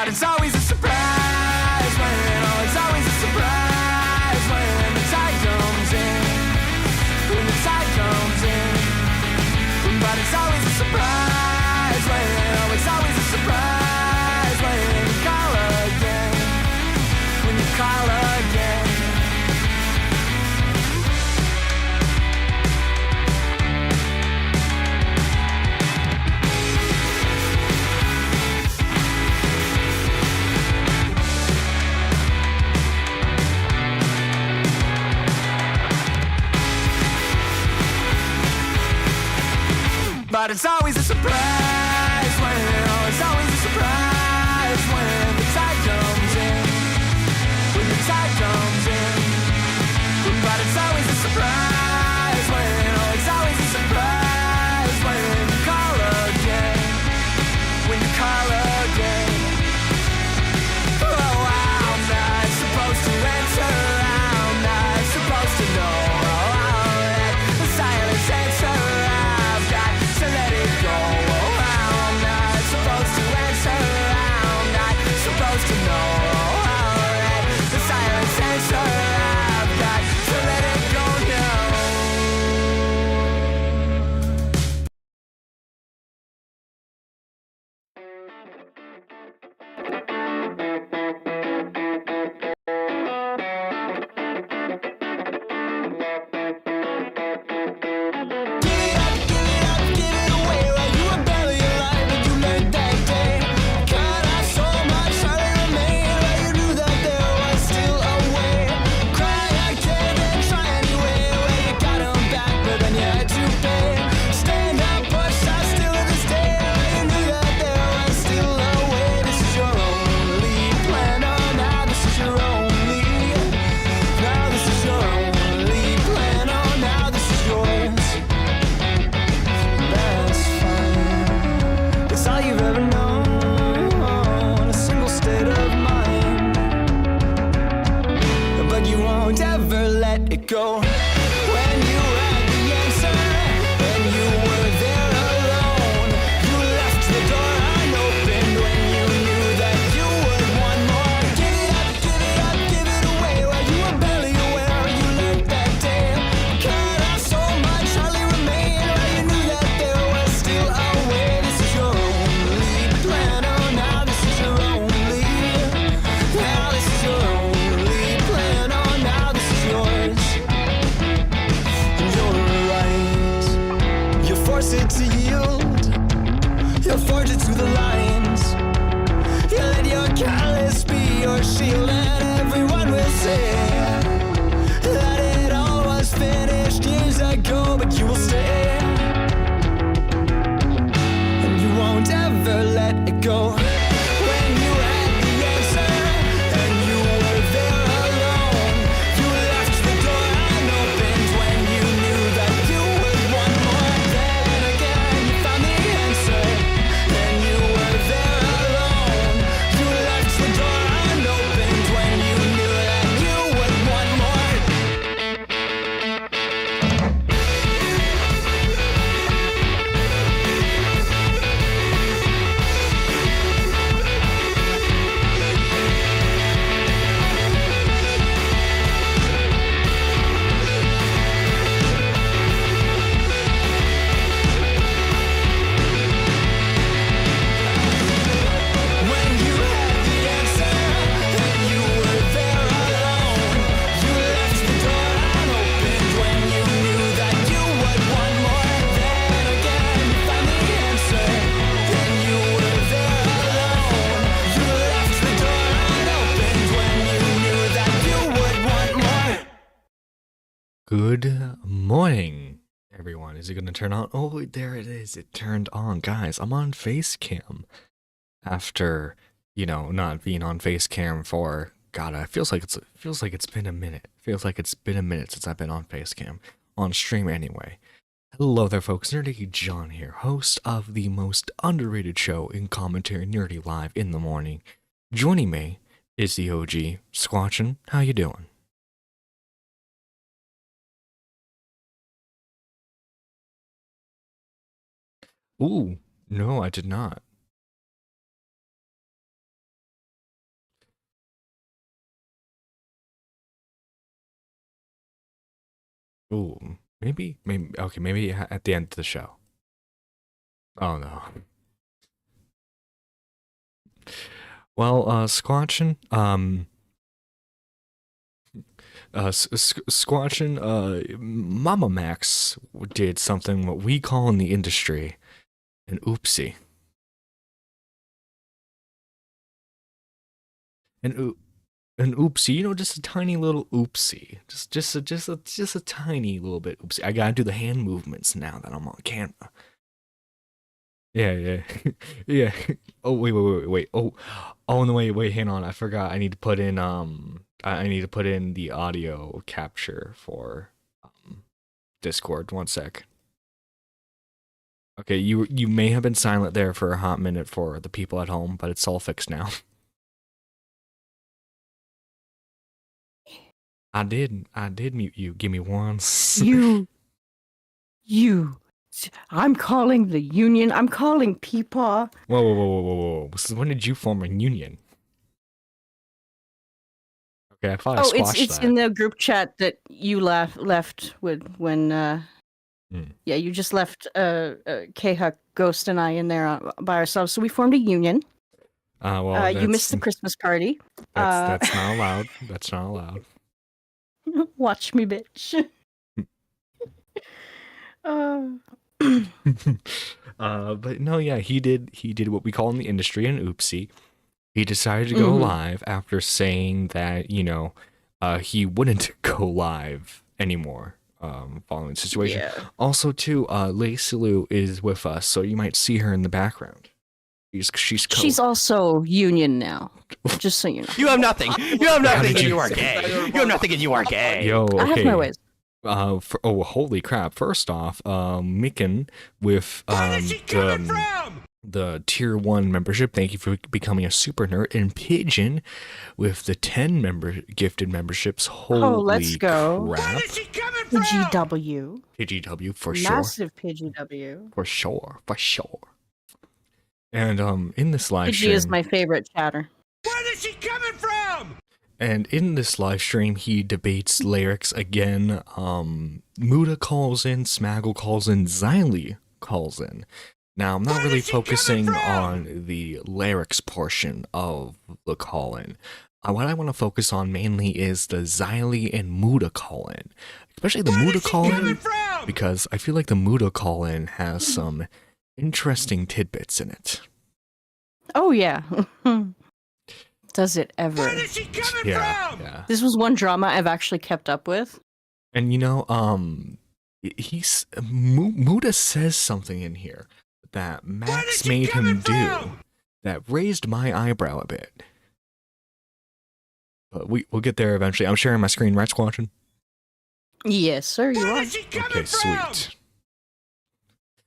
it's always a surprise when, oh, it's always a surprise when the tide comes in, when the tide comes in. But it's always a surprise when, oh, it's always a surprise when you call again, when you call again. But it's always a surprise when, oh, it's always a surprise when the tide comes in, when the tide comes in. But it's always a surprise when, oh, it's always a surprise when you call again, when you call again. Oh, I'm not supposed to answer, I'm not supposed to know, oh, I'll let the silence answer. To let it go, oh, I'm not supposed to answer, I'm not supposed to know, oh, I'll let the silence answer, I've got to let it go now. Go. When you had the answer and you were there alone, you left the door unopened when you knew that you would want more. Give it up, give it up, give it away while you were barely aware you learned that day. Cut off so much, hardly remain while you knew that there was still a way. This is your only plan, oh now this is your only. Now this is your only plan, oh now this is yours. Force it to yield, you'll forge it to the lines. You let your callous be your shield, and everyone will say that it all was finished years ago, but you will stay, and you won't ever let it go. When you had the answer and you were there alone, you left the door unopened when you knew that you would want more. Good morning, everyone. Is it going to turn on? Oh, there it is. It turned on. Guys, I'm on Facecam. After, not being on Facecam for, God, it feels like it's been a minute. Feels like it's been a minute since I've been on Facecam. On stream anyway. Hello there, folks. Nerdy John here, host of the most underrated show in commentary, Nerdy Live in the morning. Joining me is the OG, Squatchin'. How you doing? Ooh, no, I did not. Ooh, maybe. Okay, maybe at the end of the show. Oh no. Well, Squatchin, Squatchin, Mama Max did something what we call in the industry an oopsie. An oop. An oopsie, just a tiny little oopsie, just a tiny little bit oopsie. I gotta do the hand movements now that I'm on camera. Yeah, yeah, yeah. Oh wait. Oh no, wait. Hang on. I forgot. I need to put in I need to put in the audio capture for Discord. One sec. Okay, you may have been silent there for a hot minute for the people at home, but it's all fixed now. I did mute you. Give me one. You. I'm calling the union. I'm calling Peepaw. Whoa. So when did you form a union? Okay, I thought I squashed it's that. in the group chat that you left with when yeah, you just left K-Huck, Ghost, and I in there by ourselves. So we formed a union. Well, you missed the Christmas party. That's not allowed. That's not allowed. Watch me, bitch. But no, yeah, he did what we call in the industry an oopsie. He decided to go live after saying that, he wouldn't go live anymore, following the situation. Yeah. Also, too, Lacey Lou is with us, so you might see her in the background. She's also union now, just so you know. You have nothing. You have nothing, and you are gay. You have nothing, and you are gay. Yo, okay. I have my ways. Holy crap! First off, Micken with the tier 1 membership. Thank you for becoming a super nerd. And Pigeon with the 10 gifted memberships. Holy let's go. crap! Where is she coming The from? GW. PGW for sure. Massive PGW. For sure. And in this live PG stream, is my favorite chatter. Where is she coming from? and in this live stream, he debates lyrics again. Muda calls in, Smaggle calls in, Xylee calls in. Now, I'm not really focusing on the lyrics portion of the call-in. What I want to focus on mainly is the Xylee and Muda call-in. Especially the Muda call-in, because I feel like the Muda call-in has some interesting tidbits in it. Oh, yeah. Does it ever? Where is she coming from? Yeah. This was one drama I've actually kept up with. And Muda says something in here that Max made him do that raised my eyebrow a bit. But we'll get there eventually. I'm sharing my screen, right, Squatchin? Yes, sir, you Where are. is she coming Okay, from? sweet.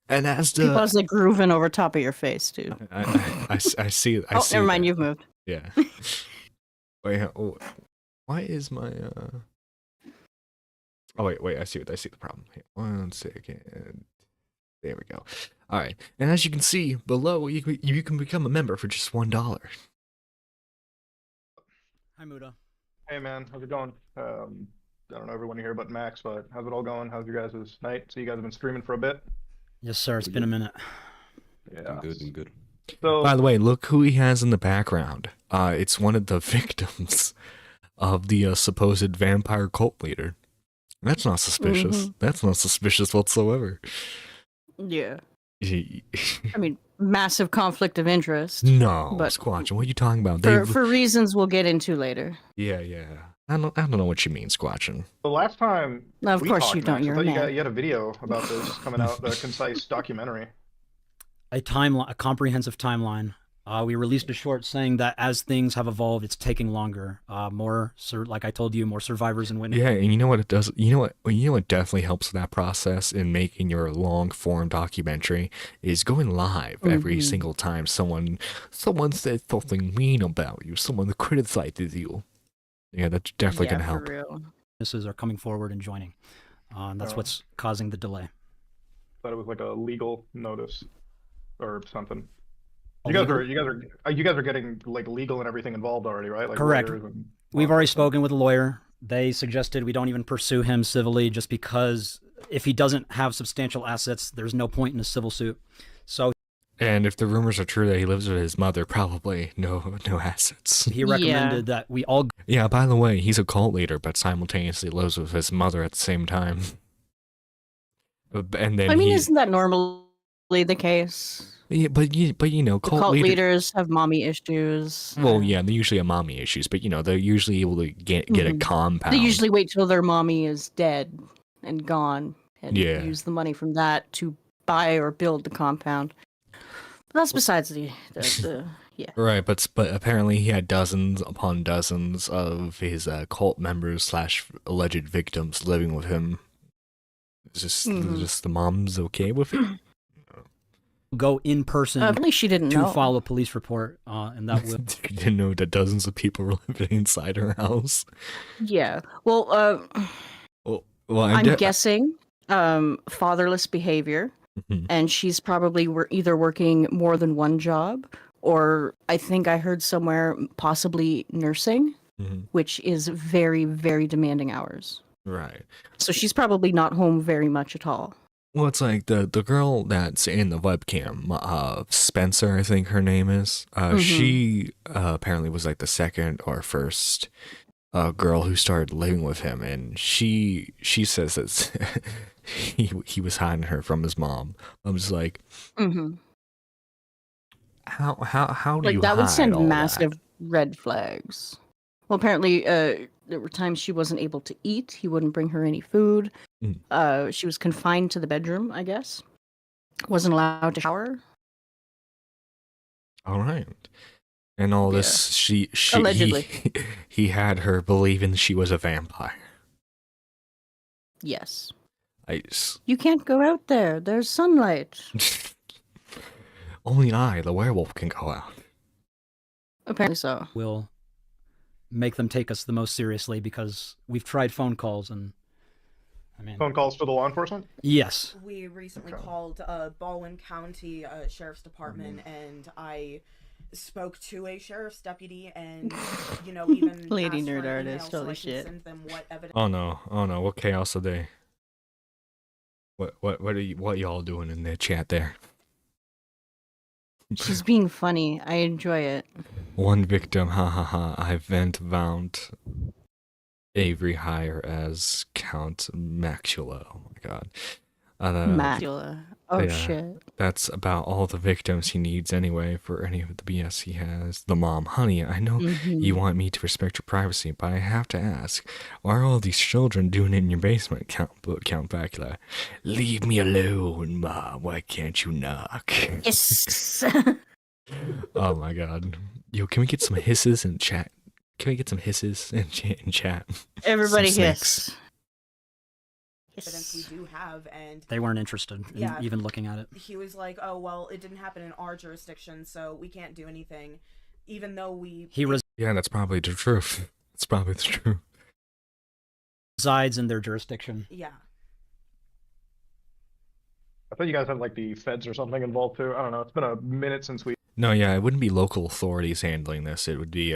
And as the People's like grooving over top of your face, dude. I see. I see Never mind, that. you've moved. Yeah. Wait. Why is my Oh wait. I see the problem. Here, 1 second. There we go. All right. And as you can see below, you can become a member for just $1. Hi, Muda. Hey man, how's it going? I don't know everyone here but Max, but how's it all going? How's your guys' night? So you guys have been streaming for a bit? Yes, sir. It's been a minute. Yeah. I'm good. So By the way, look who he has in the background. It's one of the victims of the supposed vampire cult leader. That's not suspicious. That's not suspicious whatsoever. Yeah. I mean, massive conflict of interest. No, But- Squatch, what are you talking about? For reasons we'll get into later. Yeah. I don't know what you mean, Squatchin. the last time No, of we course talked, you don't, Max, you're I a thought man. you had a video about this coming out, a concise documentary. A comprehensive timeline. We released a short saying that as things have evolved, it's taking longer. Like I told you, more survivors and witnesses. Yeah, and you know what it does? You know what definitely helps that process in making your long form documentary is going live every single time someone says something mean about you, someone criticizes you. Yeah, that's definitely gonna help. For real. Witnesses are coming forward and joining. That's Oh. what's causing the delay. Thought it was like a legal notice or something. A You guys legal- are getting like legal and everything involved already, right? Like Correct. lawyers and- We've already spoken with a lawyer. They suggested we don't even pursue him civilly just because if he doesn't have substantial assets, there's no point in a civil suit. So And if the rumors are true that he lives with his mother, probably no assets. he recommended that we all Yeah, by the way, he's a cult leader, but simultaneously lives with his mother at the same time. And then I mean, isn't that normally the case? Yeah, but you know, The cult leaders have mommy issues. Well, yeah, they usually have mommy issues, but you know, they're usually able to get a compound. They usually wait till their mommy is dead and gone, and use the money from that to buy or build the compound. But that's besides the yeah. Right, but apparently he had dozens upon dozens of his cult members / alleged victims living with him. It's just the mom's okay with it. go in person At least she didn't to know. file a police report, and that will. You didn't know that dozens of people were living inside her house. Yeah. Well, Well, I'm guessing fatherless behavior, and she's probably either working more than one job, or I think I heard somewhere possibly nursing, which is very, very demanding hours. Right. So she's probably not home very much at all. Well, it's like the girl that's in the webcam, Spencer, I think her name is. She apparently was like the second or first girl who started living with him, and she says that he was hiding her from his mom. I'm just like, how do Like you that would hide send all massive that? red flags. Well, apparently, there were times she wasn't able to eat. He wouldn't bring her any food. She was confined to the bedroom, I guess. Wasn't allowed to shower. All right. And all this, she Allegedly. he had her believing she was a vampire. Yes. Ice. You can't go out there. There's sunlight. Only I, the werewolf, can go out. Apparently so. Will make them take us the most seriously because we've tried phone calls and I mean Phone calls to the law enforcement? Yes. We recently called Baldwin County Sheriff's Department, and I spoke to a sheriff's deputy, and even Lady asked for nerd an email artist, so holy I could shit. send them what evidence. Oh no, what chaos are they? What y'all doing in the chat there? She's being funny. I enjoy it. One victim, ha ha ha. I vent found Avery hire as Count Maxula. Oh my god. Macula. Oh yeah. shit. That's about all the victims he needs anyway for any of the BS he has. The mom, honey, I know you want me to respect your privacy, but I have to ask, what are all these children doing in your basement, Count Bacula? Leave me alone, Ma. Why can't you knock? Yes. Oh my god. Yo, can we get some hisses in chat? Can we get some hisses in chat? Everybody Some hiss. snakes. Evidence we do have, and They weren't interested in even looking at it. he was like, "Oh well, it didn't happen in our jurisdiction, so we can't do anything," even though Yeah, that's probably the truth. That's probably the truth. Resides in their jurisdiction. Yeah. I thought you guys had like the feds or something involved too. I don't know. It's been a minute since we. No, yeah, it wouldn't be local authorities handling this. It would be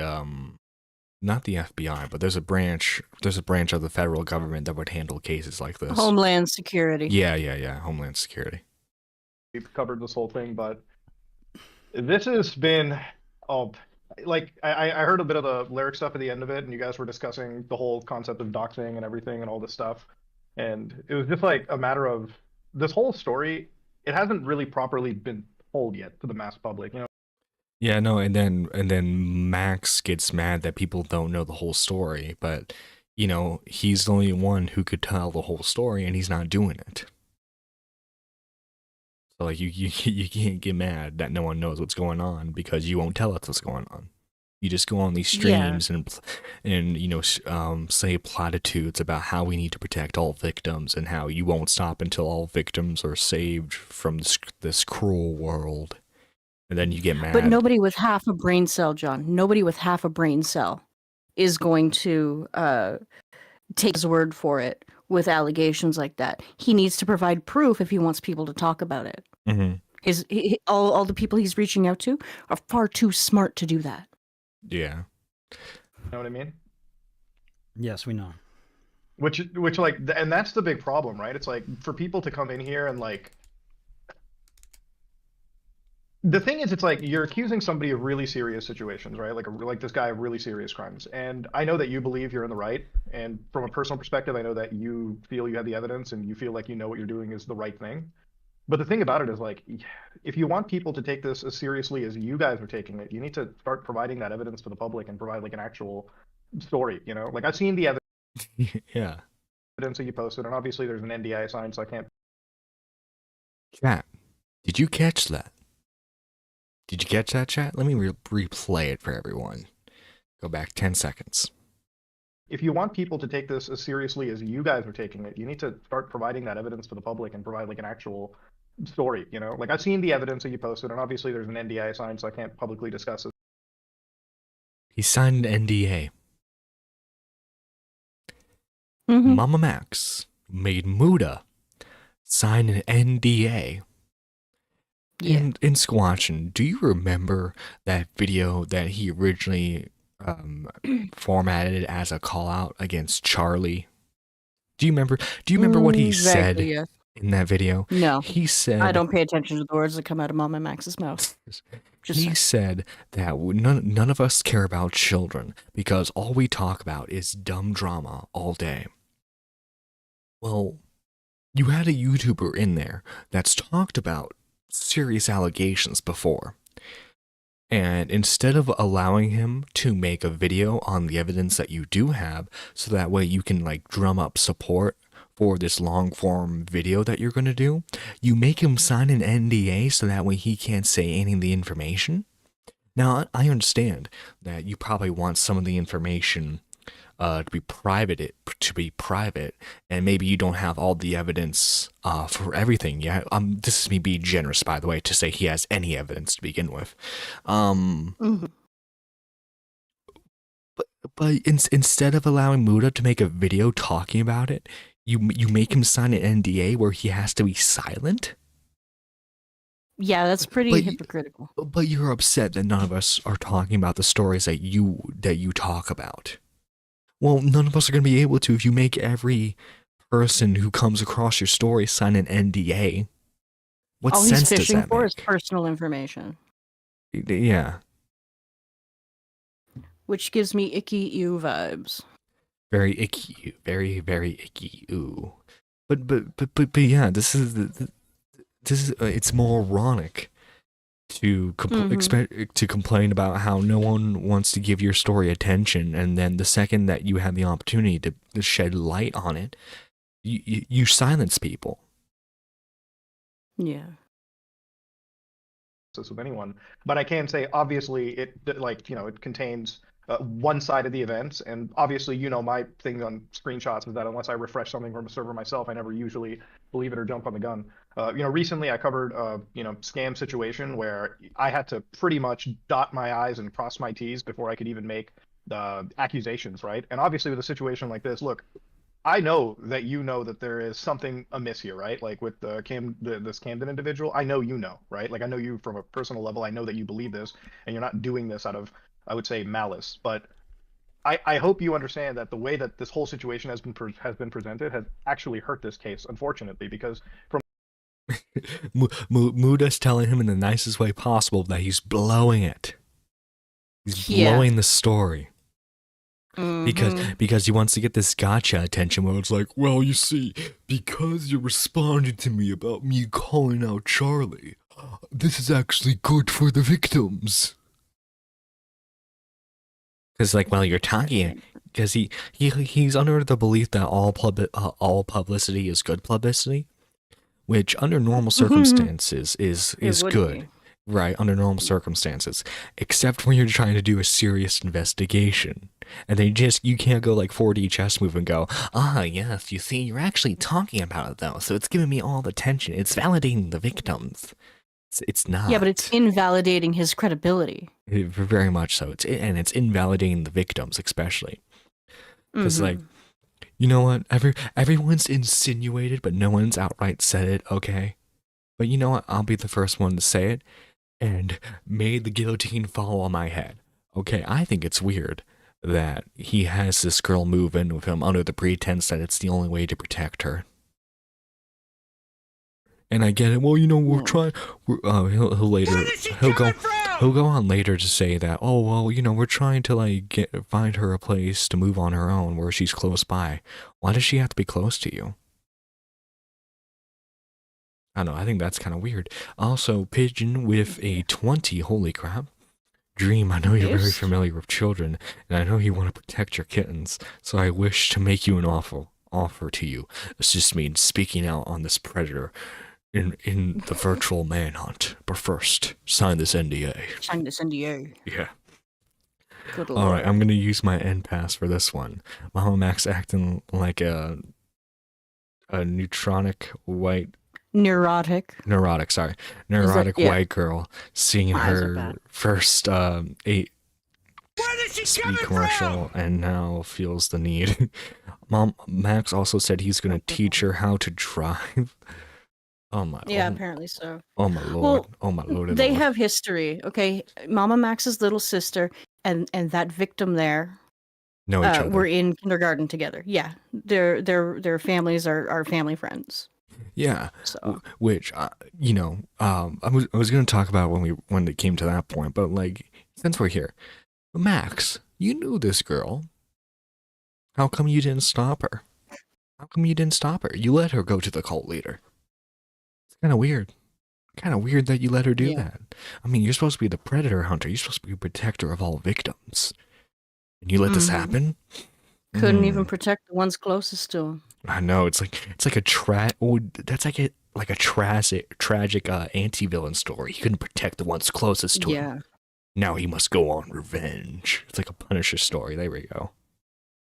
not the FBI, but there's a branch of the federal government that would handle cases like this. Homeland Security. Yeah, Homeland Security. We've covered this whole thing, but this has been like I heard a bit of the lyric stuff at the end of it, and you guys were discussing the whole concept of doxing and everything and all this stuff, and it was just like a matter of this whole story. It hasn't really properly been told yet to the mass public, you know. Yeah, no, and then Max gets mad that people don't know the whole story, but you know, he's the only one who could tell the whole story, and he's not doing it. So like you can't get mad that no one knows what's going on because you won't tell us what's going on. You just go on these streams and you know say platitudes about how we need to protect all victims and how you won't stop until all victims are saved from this cruel world. And then you get mad. But nobody with half a brain cell, John, nobody with half a brain cell is going to take his word for it with allegations like that. He needs to provide proof if he wants people to talk about it. All the people he's reaching out to are far too smart to do that. Yeah. You know what I mean? Yes, we know. Which like, and that's the big problem, right? It's like for people to come in here and like, the thing is, it's like you're accusing somebody of really serious situations, right? Like this guy of really serious crimes. And I know that you believe you're in the right. And from a personal perspective, I know that you feel you have the evidence and you feel like you know what you're doing is the right thing. But the thing about it is like, if you want people to take this as seriously as you guys are taking it, you need to start providing that evidence to the public and provide like an actual story, you know? Like I've seen the Yeah. evidence that you posted, and obviously there's an NDA signed, so I can't. Chat, did you catch that? Did you catch that, chat? Let me replay it for everyone. Go back 10 seconds. If you want people to take this as seriously as you guys are taking it, you need to start providing that evidence to the public and provide like an actual story, you know? Like I've seen the evidence that you posted, and obviously there's an NDA signed, so I can't publicly discuss it. He signed an NDA. Mhm. Mama Max made Muda sign an NDA. Yeah. In Squatchin, do you remember that video that he originally formatted as a call out against Charlie? Do you remember what he said Vaguely, yes. in that video? No, He said I don't pay attention to the words that come out of Mama Max's mouth. Just he saying. said that none of us care about children because all we talk about is dumb drama all day. Well, you had a YouTuber in there that's talked about serious allegations before. And instead of allowing him to make a video on the evidence that you do have, so that way you can like drum up support for this long form video that you're going to do, you make him sign an NDA so that way he can't say any of the information. Now, I understand that you probably want some of the information to be private, and maybe you don't have all the evidence for everything yet. This is me being generous, by the way, to say he has any evidence to begin with. Mhm. But instead of allowing Muda to make a video talking about it, you make him sign an NDA where he has to be silent. Yeah, that's pretty But hypocritical. But you're upset that none of us are talking about the stories that you talk about. Well, none of us are going to be able to if you make every person who comes across your story sign an NDA. What All sense he's does fishing that for is make? personal information, Yeah, which gives me icky ew vibes. very icky, very icky. Ooh, but yeah, this is it's moronic to to complain about how no one wants to give your story attention, and then the second that you have the opportunity to shed light on it, you silence people. Yeah. With anyone, but I can say obviously it like, you know, it contains one side of the events, and obviously, you know, my thing on screenshots is that unless I refresh something from a server myself, I never usually believe it or jump on the gun. You know, recently I covered you know, scam situation where I had to pretty much dot my I's and cross my T's before I could even make the accusations, right? And obviously with a situation like this, look, I know that you know that there is something amiss here, right? Like with this Camden individual, I know you know, right? Like I know you from a personal level. I know that you believe this, and you're not doing this out of, I would say, malice. But I hope you understand that the way that this whole situation has been presented has actually hurt this case, unfortunately, because from Muda's telling him in the nicest way possible that he's blowing it. He's blowing the story. Because he wants to get this gotcha attention where it's like, well, you see, because you responded to me about me calling out Charlie, this is actually good for the victims. Because like, well, you're talking, because he's under the belief that all publicity is good publicity, which under normal circumstances is good. Be. Right, under normal circumstances, except when you're trying to do a serious investigation, and you can't go like 4D chess move and go, yes, you see, you're actually talking about it though, so it's giving me all the attention. It's validating the victims. It's not. Yeah, but it's invalidating his credibility. Very much so. It's invalidating the victims, especially because like, you know what? Everyone's insinuated, but no one's outright said it. Okay, but you know what? I'll be the first one to say it. And made the guillotine fall on my head. Okay, I think it's weird that he has this girl move in with him under the pretense that it's the only way to protect her. And I get it. Well, you know, we're trying. He'll later. He'll go on later to say that. Oh well, you know, we're trying to like find her a place to move on her own where she's close by. Why does she have to be close to you? I don't know. I think that's kind of weird. Also, Pigeon with a 20. Holy crap. Dream, I know you're very familiar with children, and I know you want to protect your kittens, so I wish to make you an offer to you. This just means speaking out on this predator in the virtual manhunt. But first, sign this NDA. Sign this NDA. Yeah. Good All right, lord. I'm going to use my end pass for this one. Mama Max acting like a neurotic Neurotic. white girl seeing My eyes are her bad. first speed commercial and now feels the need. Max also said he's going to teach her how to drive. Yeah, apparently so. Oh my lord. Well, Oh my lord. They Lord. have history, okay? Mama Max's little sister and that victim there know each other. were in kindergarten together. Yeah, their families are family friends. Yeah, So which you know, I was going to talk about when it came to that point, but like since we're here, Max, you knew this girl. How come you didn't stop her? You let her go to the cult leader. It's kind of weird. Kind of weird that you let her do that. I mean, you're supposed to be the predator hunter. You're supposed to be a protector of all victims, and you let this happen. couldn't even protect the ones closest to him. I know that's like a tragic anti-villain story. He couldn't protect the ones closest to him. Now he must go on revenge. It's like a Punisher story. There we go.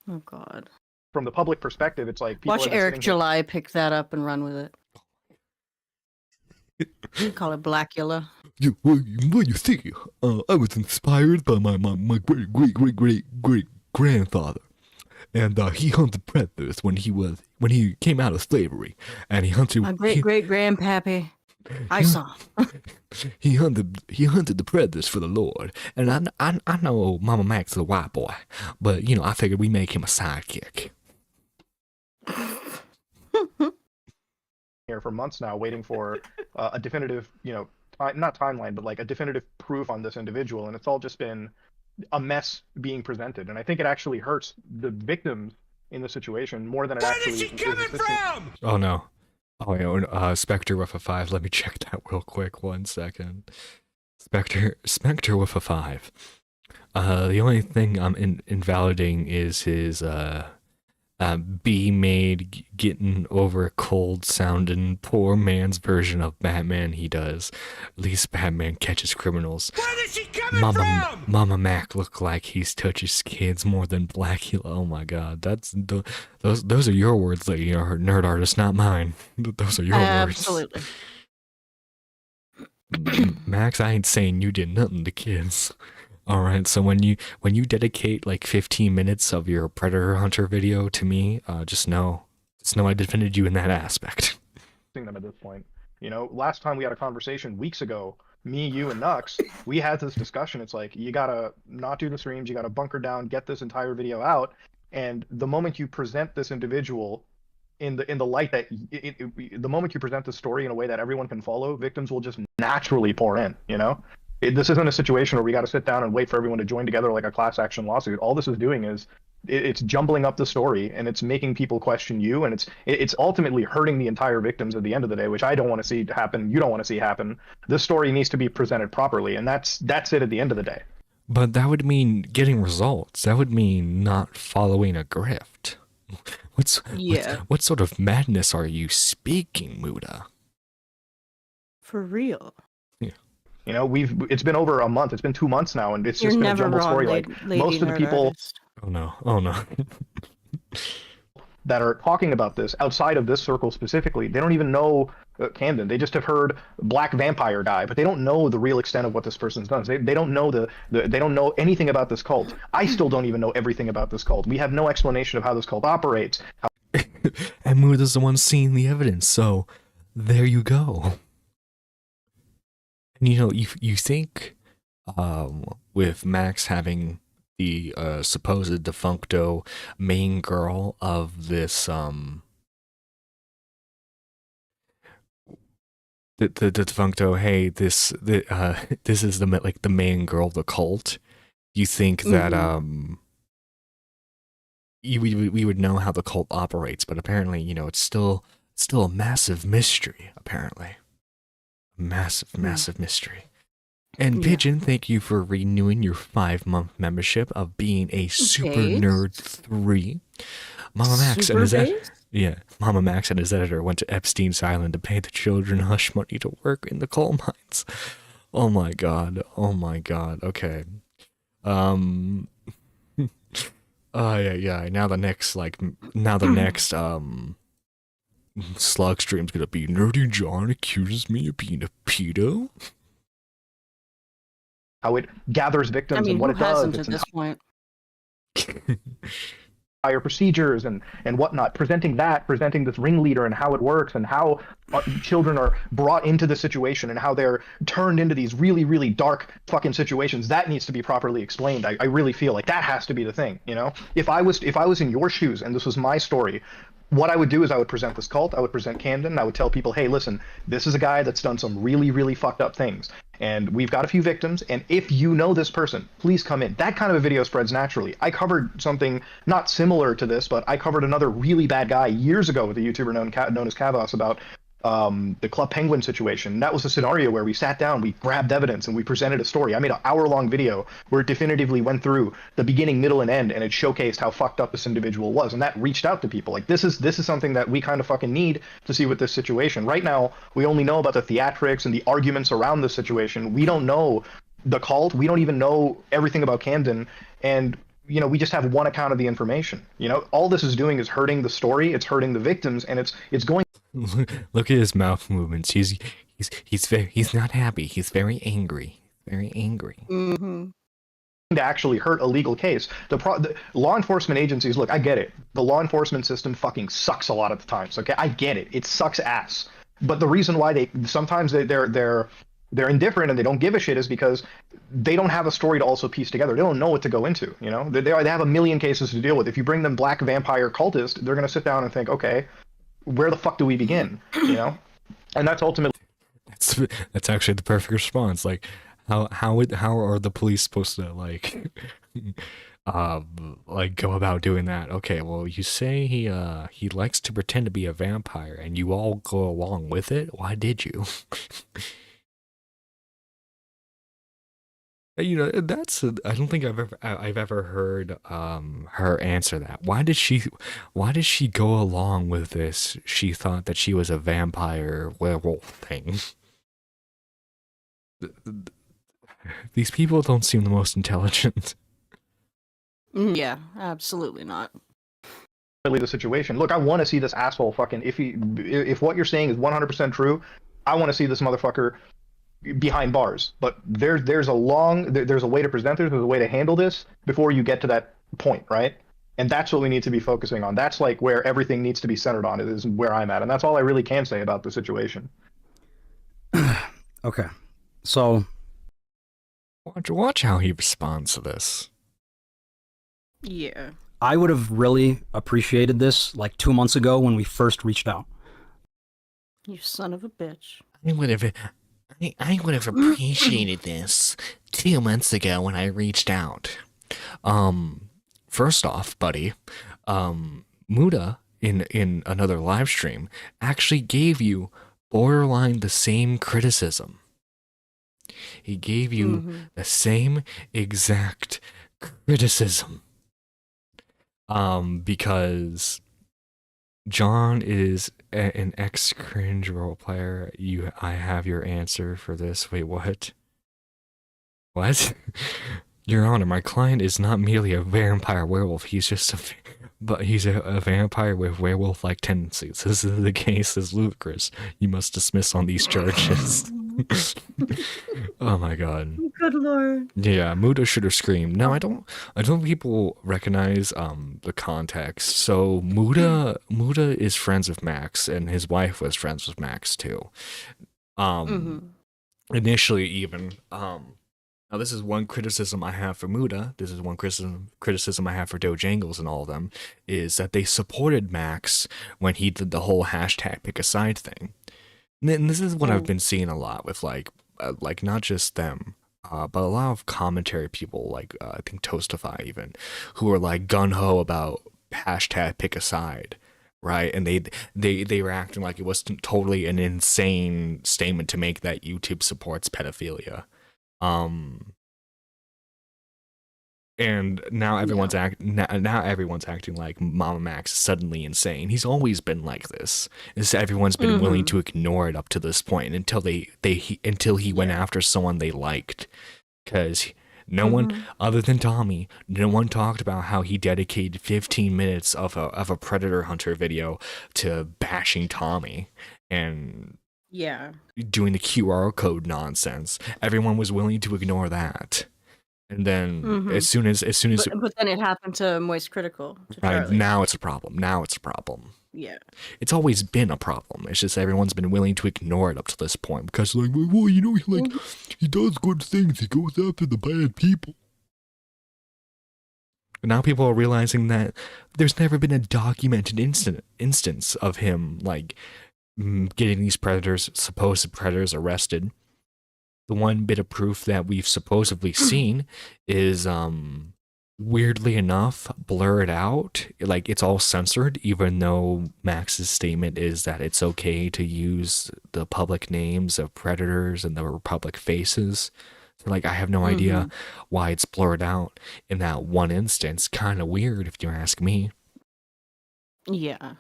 Oh God. From the public perspective, it's like people Watch are just Eric sitting here- July pick that up and run with it. Call it Blackula. Well, you see, I was inspired by my great grandfather, and he hunted predators when he came out of slavery, and he hunted My great grandpappy. I saw. He hunted the predators for the Lord, and I know Mama Max is a white boy, but you know I figured we make him a sidekick. here for months now, waiting for a definitive, not timeline, but like a definitive proof on this individual, and it's all just been a mess being presented. And I think it actually hurts the victims in the situation more than it actually. Where is she coming from? Oh no. Oh yeah, Spectre with a 5. Let me check that real quick. 1 second. Spectre with a 5. The only thing I'm invalidating is his B-made getting over a cold sounding poor man's version of Batman he does. At least Batman catches criminals. Where is she coming from? Mama Mac look like he's touches kids more than Blackula. Oh my god, those are your words, lady, nerd artist, not mine. Those are your words. Absolutely. Max, I ain't saying you did nothing to kids. All right, so when you dedicate like 15 minutes of your Predator Hunter video to me, just know I defended you in that aspect. Them at this point, last time we had a conversation weeks ago, me, you, and Nux, we had this discussion. It's like you gotta not do the streams, you gotta bunker down, get this entire video out, and the moment you present this individual in the light that the moment you present the story in a way that everyone can follow, victims will just naturally pour in. This isn't a situation where we got to sit down and wait for everyone to join together like a class action lawsuit. All this is doing is it's jumbling up the story, and it's making people question you, and it's ultimately hurting the entire victims at the end of the day, which I don't want to see happen. You don't want to see happen. This story needs to be presented properly, and that's it at the end of the day. But that would mean getting results. That would mean not following a grift. What sort of madness are you speaking, Muda? For real. It's been over a month. It's been 2 months now, and it's You're just been a never jumbled wrong, story. Like most of the nerd people artist. Oh no. that are talking about this outside of this circle specifically, they don't even know Camden. They just have heard Black Vampire die, but they don't know the real extent of what this person's done. They don't know they don't know anything about this cult. I still don't even know everything about this cult. We have no explanation of how this cult operates. And Muda's the one seeing the evidence, so there you go. And you think with Max having the supposed defuncto main girl of this the defuncto, hey, this is the main girl of the cult. You think that we would know how the cult operates, but apparently, you know, it's still a massive mystery, apparently. A massive mystery. And Pigeon, thank you for renewing your 5-month membership of being a Super Nerd 3. Mama Max and his Mama Max and his editor went to Epstein's Island to pay the children hush money to work in the coal mines. Oh my god. Okay. Yeah. Now the next slug stream's gonna be Nerdy John accuses me of being a pedo. How it gathers victims and what it does. At this point. Higher procedures and whatnot, presenting this ringleader and how it works and how children are brought into the situation and how they're turned into these really, really dark fucking situations. That needs to be properly explained. I really feel like that has to be the thing, you know? If I was in your shoes and this was my story, what I would do is I would present this cult, I would present Camden, and I would tell people, hey, listen, this is a guy that's done some really, really fucked up things. And we've got a few victims, and if you know this person, please come in. That kind of a video spreads naturally. I covered something not similar to this, but I covered another really bad guy years ago with a YouTuber known as Kavos about the Club Penguin situation. That was a scenario where we sat down, we grabbed evidence, and we presented a story. I made an hour-long video where it definitively went through the beginning, middle, and end, and it showcased how fucked up this individual was, and that reached out to people. Like, this is something that we kind of fucking need to see with this situation. Right now, we only know about the theatrics and the arguments around this situation. We don't know the cult. We don't even know everything about Camden, and you know, we just have one account of the information. You know, all this is doing is hurting the story, it's hurting the victims, and it's going. Look at his mouth movements. He's not happy. He's very angry. Mm-hmm. To actually hurt a legal case. The law enforcement agencies, look, I get it. The law enforcement system fucking sucks a lot of the times. Okay, I get it. It sucks ass. But the reason why they're indifferent and they don't give a shit is because they don't have a story to also piece together. They don't know what to go into. You know, they have a million cases to deal with. If you bring them black vampire cultist, they're gonna sit down and think, okay, where the fuck do we begin? You know, and that's ultimately that's actually the perfect response. Like, how are the police supposed to like go about doing that? Okay, well, you say he likes to pretend to be a vampire, and you all go along with it. Why did you? You know, I don't think I've ever heard her answer that. Why did she go along with this? She thought that she was a vampire werewolf thing. These people don't seem the most intelligent. Yeah, absolutely not. the situation. Look, I want to see this asshole fucking, if what you're saying is 100% true, I want to see this motherfucker behind bars. But there's a way to present this, there's a way to handle this before you get to that point, right? And that's what we need to be focusing on. That's like where everything needs to be centered on. It is where I'm at, and that's all I really can say about the situation. Okay, so watch how he responds to this. Yeah, I would have really appreciated this like 2 months ago when we first reached out. you son of a bitch. I would have appreciated this 2 months ago when I reached out. First off, buddy, Muda in another live stream actually gave you borderline the same criticism. He gave you the same exact criticism. Because John is an ex-cringe role player. I have your answer for this. Wait, what? What? Your Honor, my client is not merely a vampire werewolf. He's just he's a vampire with werewolf-like tendencies. This is the case is ludicrous. You must dismiss on these charges. Oh my god. Good lord. Yeah, Muda should have screamed. No, I don't think people recognize the context. So Muda is friends with Max, and his wife was friends with Max too. Initially even Now, this is one criticism I have for Muda. This is one criticism I have for Dojangles and all of them, is that they supported Max when he did the whole hashtag pick a side thing. And this is what I've been seeing a lot with like not just them, but a lot of commentary people, like I think Toastify even, who are like gun ho about hashtag pick a side, right? And they were acting like it was totally an insane statement to make that YouTube supports pedophilia. And now everyone's now everyone's acting like Mama Max is suddenly insane. He's always been like this. It's everyone's been willing to ignore it up to this point until until he went after someone they liked, because no one other than Tommy, no one talked about how he dedicated 15 minutes of a Predator Hunter video to bashing Tommy and doing the QR code nonsense. Everyone was willing to ignore that. And then as soon as but then it happened to Moist Critical. To right, Charlie. now it's a problem. Yeah. It's always been a problem. It's just everyone's been willing to ignore it up to this point because, like, well, you know, he does good things. He goes after the bad people. And now people are realizing that there's never been a documented instance of him, like, getting these supposed predators arrested. The one bit of proof that we've supposedly seen is, weirdly enough, blurred out. Like, it's all censored, even though Max's statement is that it's okay to use the public names of predators and the public faces. So, like, I have no idea why it's blurred out in that one instance. Kind of weird, if you ask me. Yeah.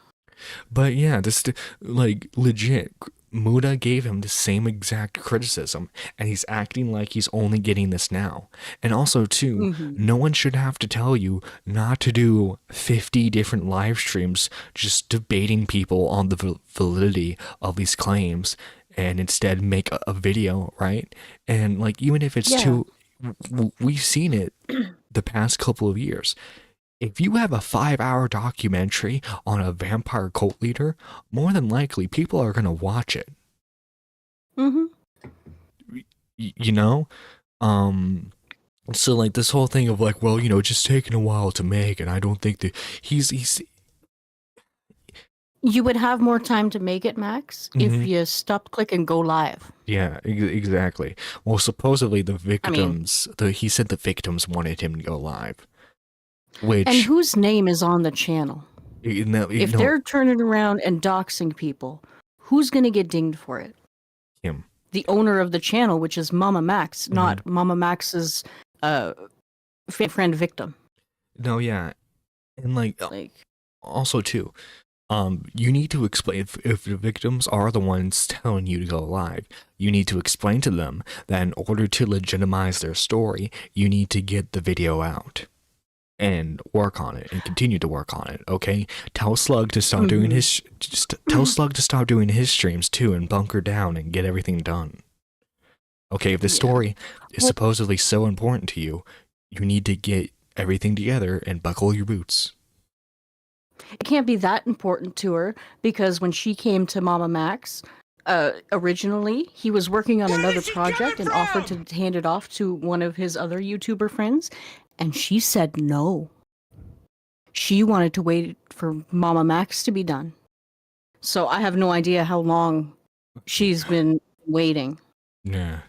But yeah, this, like, legit, Muda gave him the same exact criticism, and he's acting like he's only getting this now. And also, too, no one should have to tell you not to do 50 different live streams just debating people on the validity of these claims, and instead make a video, right? And, like, even if it's too... We've seen it the past couple of years. If you have a 5-hour documentary on a vampire cult leader, more than likely people are going to watch it. You know? So, like, this whole thing of, like, well, you know, just taking a while to make, and I don't think that he's... You would have more time to make it, Max, if you stopped, click, and go live. Yeah, exactly. Well, supposedly the victims, he said the victims wanted him to go live. Which, and whose name is on the channel? If they're turning around and doxing people, who's going to get dinged for it? Him. The owner of the channel, which is Mama Max, not Mama Max's friend victim. No, yeah. And, like also, too, you need to explain, if the victims are the ones telling you to go live, you need to explain to them that in order to legitimize their story, you need to get the video out. And work on it and continue to work on it, okay? Tell Slug to stop doing his tell Slug to stop doing his streams too and bunker down and get everything done. Okay, if the story is supposedly so important to you, you need to get everything together and buckle your boots. It can't be that important to her because when she came to Mama Max, originally he was working on another project and offered to hand it off to one of his other YouTuber friends. And she said no. She wanted to wait for Mama Max to be done. So I have no idea how long she's been waiting. Yeah.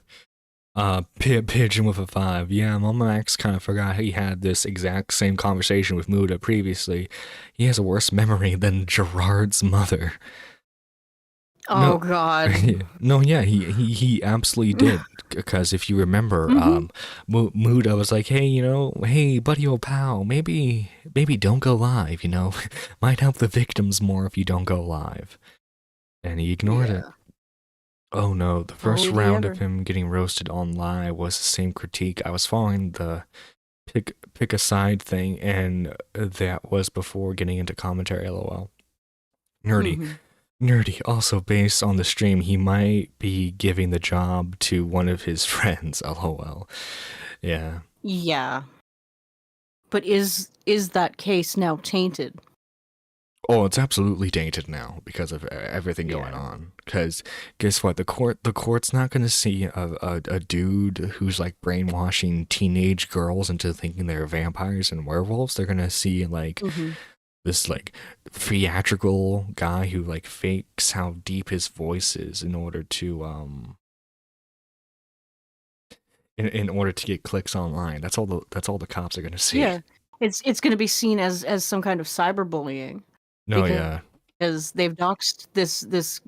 Pigeon with a 5. Yeah, Mama Max kind of forgot he had this exact same conversation with Muda previously. He has a worse memory than Gerard's mother. Oh, God. No, yeah, he absolutely did. Because if you remember, Muda was like, hey, you know, hey, buddy old pal, maybe don't go live, you know? Might help the victims more if you don't go live. And he ignored it. Oh, no, the first round of him getting roasted on live was the same critique. I was following the pick a side thing, and that was before getting into commentary, lol. Nerdy, also based on the stream, he might be giving the job to one of his friends, lol. Yeah. Yeah. But is that case now tainted? Oh, it's absolutely tainted now because of everything going on. Because guess what? The court's not going to see a dude who's like brainwashing teenage girls into thinking they're vampires and werewolves. They're going to see like this like theatrical guy who like fakes how deep his voice is in order to in order to get clicks online. That's all the cops are going to see. Yeah, it's going to be seen as some kind of cyberbullying. No, because, yeah. Because they've doxed this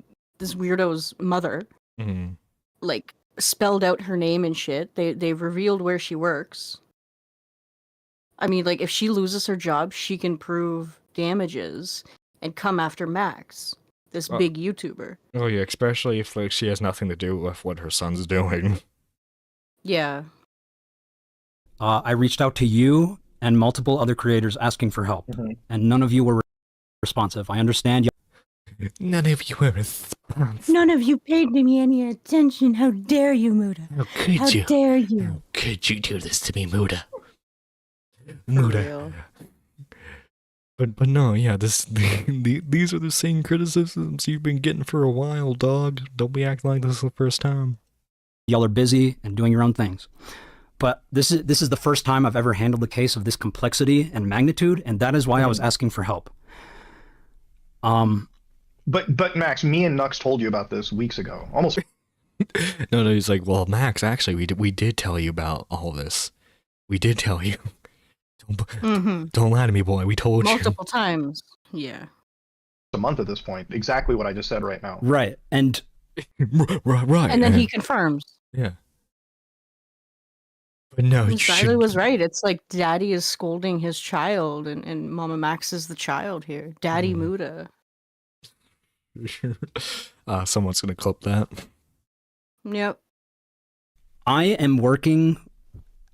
weirdo's mother, like spelled out her name and shit. They've revealed where she works. I mean, like if she loses her job, she can prove damages and come after Max, this big YouTuber. Oh yeah, especially if like she has nothing to do with what her son's doing. Yeah. I reached out to you and multiple other creators asking for help, and none of you were responsive. I understand you. None of you were responsive. None of you paid me any attention. How dare you, Muda? How could you? How dare you? How could you do this to me, Muda? Real. But no, yeah, these are the same criticisms you've been getting for a while, dog. Don't be acting like this is the first time. Y'all are busy and doing your own things. But this is the first time I've ever handled a case of this complexity and magnitude, and that is why I was asking for help. But Max, me and Nux told you about this weeks ago. Almost. No, he's like, well, Max, actually, we did tell you about all this. We did tell you. Don't lie to me, boy. We told you multiple times. Yeah. A month at this point. Exactly what I just said right now. Right, and right. And then he confirms. Yeah. But no, Riley was right. It's like Daddy is scolding his child, and Mama Max is the child here. Daddy Muda. Someone's gonna clip that. Yep. I am working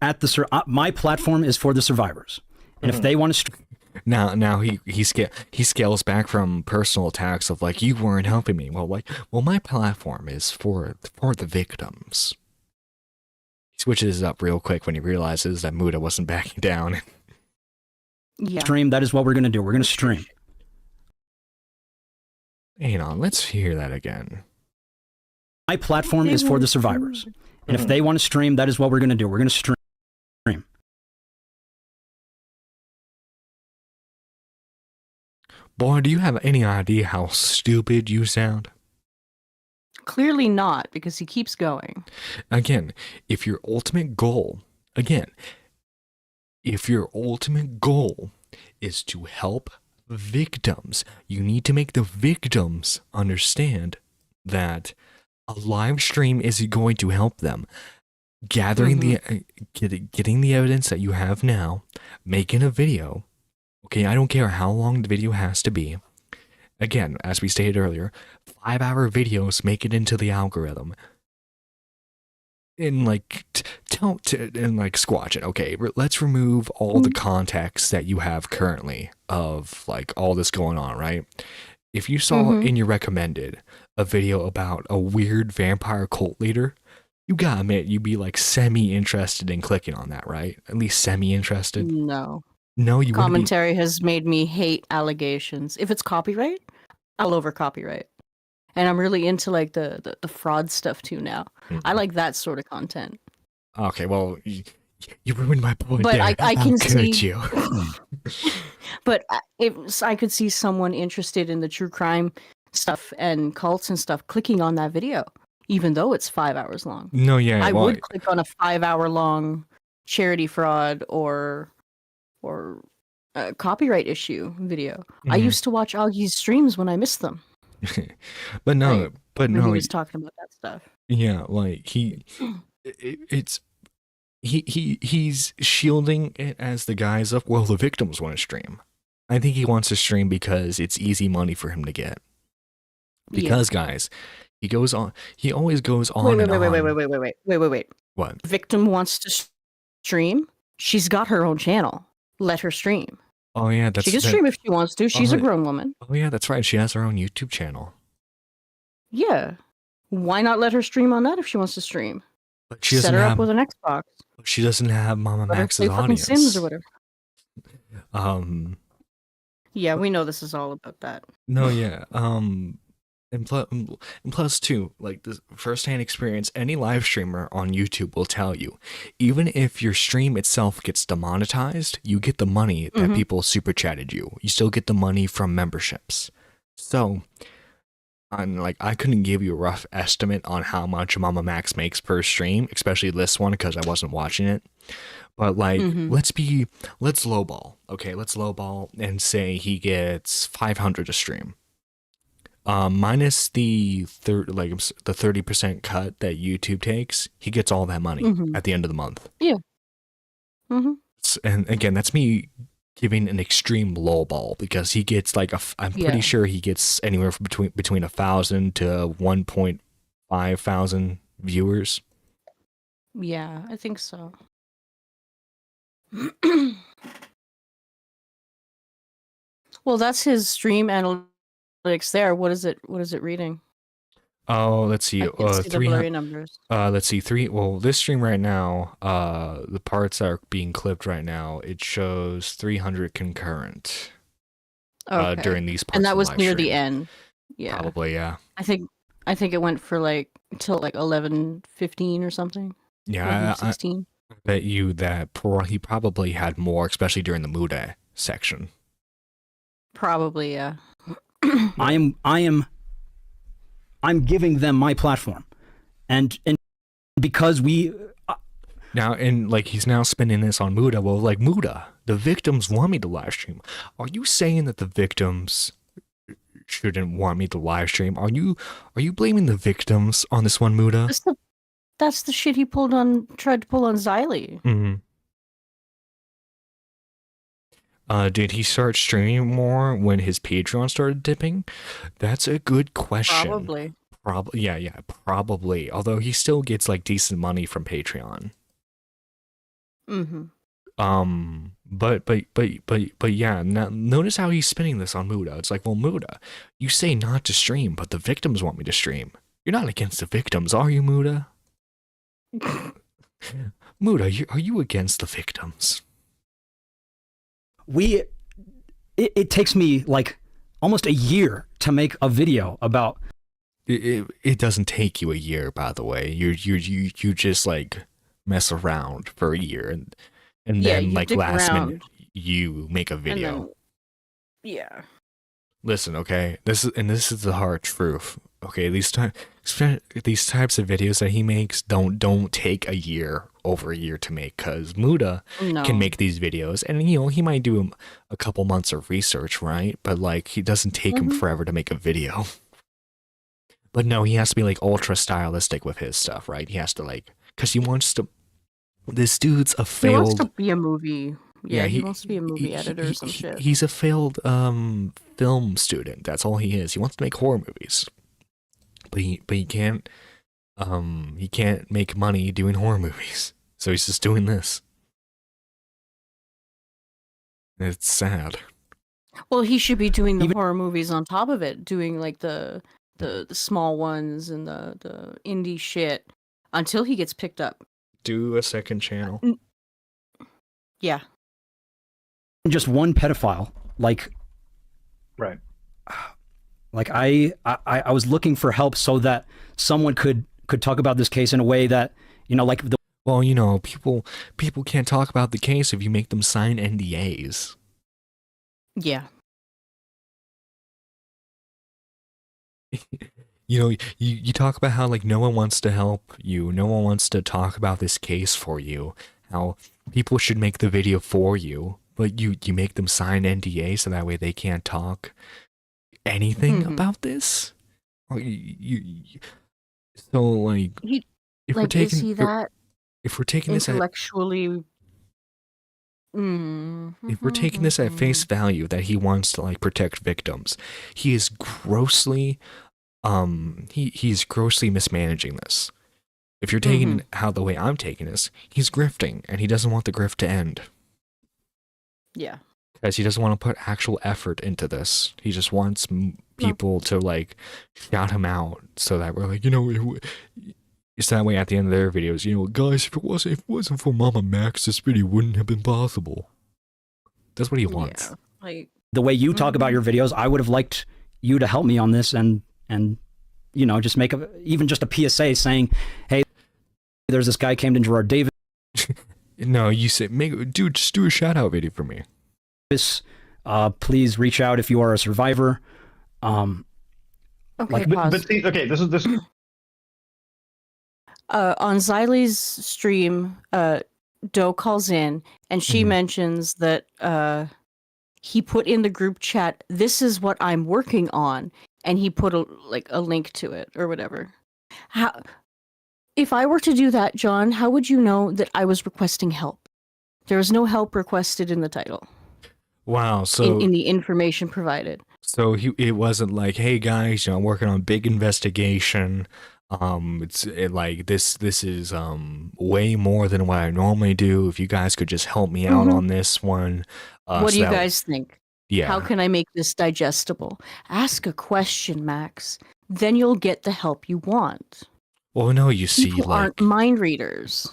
at the my platform is for the survivors, and if they want to. Now he scales back from personal attacks of like you weren't helping me. Well, my platform is for the victims. He switches it up real quick when he realizes that Muda wasn't backing down. Yeah. Stream. That is what we're gonna do. We're gonna stream. Hang on, let's hear that again. My platform is for the survivors, and if they want to stream, that is what we're gonna do. We're gonna stream. Boy, do you have any idea how stupid you sound? Clearly not, because he keeps going. Again, if your ultimate goal is to help victims, you need to make the victims understand that a live stream is going to help them. Gathering getting the evidence that you have now, making a video. Okay, I don't care how long the video has to be. Again, as we stated earlier, 5-hour videos make it into the algorithm. And like, squash it. Okay, let's remove all the context that you have currently of like all this going on, right? If you saw in your recommended a video about a weird vampire cult leader, you gotta admit you'd be like semi-interested in clicking on that, right? At least semi-interested. No, you Commentary has made me hate allegations. If it's copyright, I'll over copyright. And I'm really into like the fraud stuff too now. I like that sort of content. Okay, well, you ruined my point. But there. I can see. You? But if I could see someone interested in the true crime stuff and cults and stuff clicking on that video, even though it's 5 hours long. No, yeah, I would click on a 5-hour long charity fraud or a copyright issue video. I used to watch Augie's streams when I missed them. But no, right? but when no, he was talking about that stuff. Yeah, like he's shielding it as the guise of, well, the victims want to stream. I think he wants to stream because it's easy money for him to get. Because guys, he always goes on and on. Wait. What? Victim wants to stream. She's got her own channel. Let her stream. Oh yeah, she can stream if she wants to. She's a grown woman. Oh yeah, that's right. She has her own YouTube channel. Yeah. Why not let her stream on that if she wants to stream? But she doesn't set her have, up with an Xbox. She doesn't have Mama Let Max's her play audience. Sims or whatever. Yeah, we know this is all about that. No, yeah. And plus too, like the first-hand experience, any live streamer on YouTube will tell you, even if your stream itself gets demonetized, you get the money that Mhm. people super chatted you. You still get the money from memberships. So, I couldn't give you a rough estimate on how much Mama Max makes per stream, especially this one because I wasn't watching it. But like, Mhm. let's lowball. Okay, let's lowball and say he gets 500 a stream. Minus the 30% cut that YouTube takes, he gets all that money Mhm. at the end of the month. Mhm. And again, that's me giving an extreme lowball because he gets like I'm pretty Yeah. sure he gets anywhere from between 1,000 to 1.5 thousand viewers. Yeah, I think so. Well, that's his stream analytics there. What is it reading? Oh, let's see. I can see the blurry numbers. Let's see. This stream right now, the parts that are being clipped right now, it shows 300 concurrent. Okay. During these parts And that of the was live near the stream. end. Yeah. Probably, yeah. I think it went for like till like 11:15 or something. Yeah, I 11:16. bet you that he probably had more, especially during the Muda section. Probably, yeah. I'm giving them my platform, and because we Now, and like he's now spending this on Muda. Well, like Muda, the victims want me to live stream. Are you saying that the victims shouldn't want me to live stream? Are you blaming the victims on this one, Muda? That's the shit he tried to pull on Xylee. Mm-hmm. Did he start streaming more when his Patreon started dipping? That's a good question. Probably. Yeah, probably. Although he still gets like decent money from Patreon. Mm-hmm. But yeah. Now, notice how he's spinning this on Muda. It's like, well, Muda, you say not to stream, but the victims want me to stream. You're not against the victims, are you, Muda? Muda, are you against the victims? It takes me like almost a year to make a video about. It doesn't take you a year, by the way. You just like mess around for a year and Yeah, then you like dick last around. minute you make a video. And then, yeah. Listen, okay, this is the hard truth. Okay, these types of videos that he makes don't take over a year to make, because Muda No. can make these videos, and he might do a couple months of research, right? But like, he doesn't take him forever to make a video. But no, he has to be like ultra stylistic with his stuff, right? He has to like, because he wants to. This dude's a He wants failed. to be a movie. Yeah, he wants to be a movie editor or some shit. He's a failed film student. That's all he is. He wants to make horror movies, but he can't make money doing horror movies. So he's just doing this. It's sad. Well, he should be doing the Even- horror movies on top of it, doing like the small ones and the indie shit until he gets picked up. Do a second channel. Yeah. Just one pedophile, like Right. I was looking for help so that someone could talk about this case in a way that, like the Well, people can't talk about the case if you make them sign NDAs. Yeah. You talk about how like no one wants to help you, no one wants to talk about this case for you, how people should make the video for you, but you make them sign NDA so that way they can't talk anything about this. Or so like if we're taking is he that if we're taking this at intellectually? if we're taking this at face value that he wants to like protect victims, he is grossly he's grossly mismanaging this. If you're taking how the way I'm taking this, he's grifting and he doesn't want the grift to end. Yeah. Because he doesn't want to put actual effort into this. He just wants people to like shout him out so that we're like, it's that way at the end of their videos, guys, if it wasn't for Mama Max, this video wouldn't have been possible. That's what he wants. Yeah. Like the way you talk about your videos, I would have liked you to help me on this and you know, just make even just a PSA saying, hey, there's this guy came to Gerard Davis. No, you say just do a shout out video for me. Please reach out if you are a survivor. Okay, like, pause. But see, okay, this is On Xylie's stream, Doe calls in and she mentions that he put in the group chat, "This is what I'm working on," and he put a link to it or whatever. How, if I were to do that, John, how would you know that I was requesting help? There was no help requested in the title. Wow, so in the information provided. So it wasn't like, hey guys, I'm working on a big investigation. This is way more than what I normally do. If you guys could just help me out on this one. What do you guys think? Yeah. How can I make this digestible? Ask a question, Max. Then you'll get the help you want. Well, no, you see, People aren't mind readers.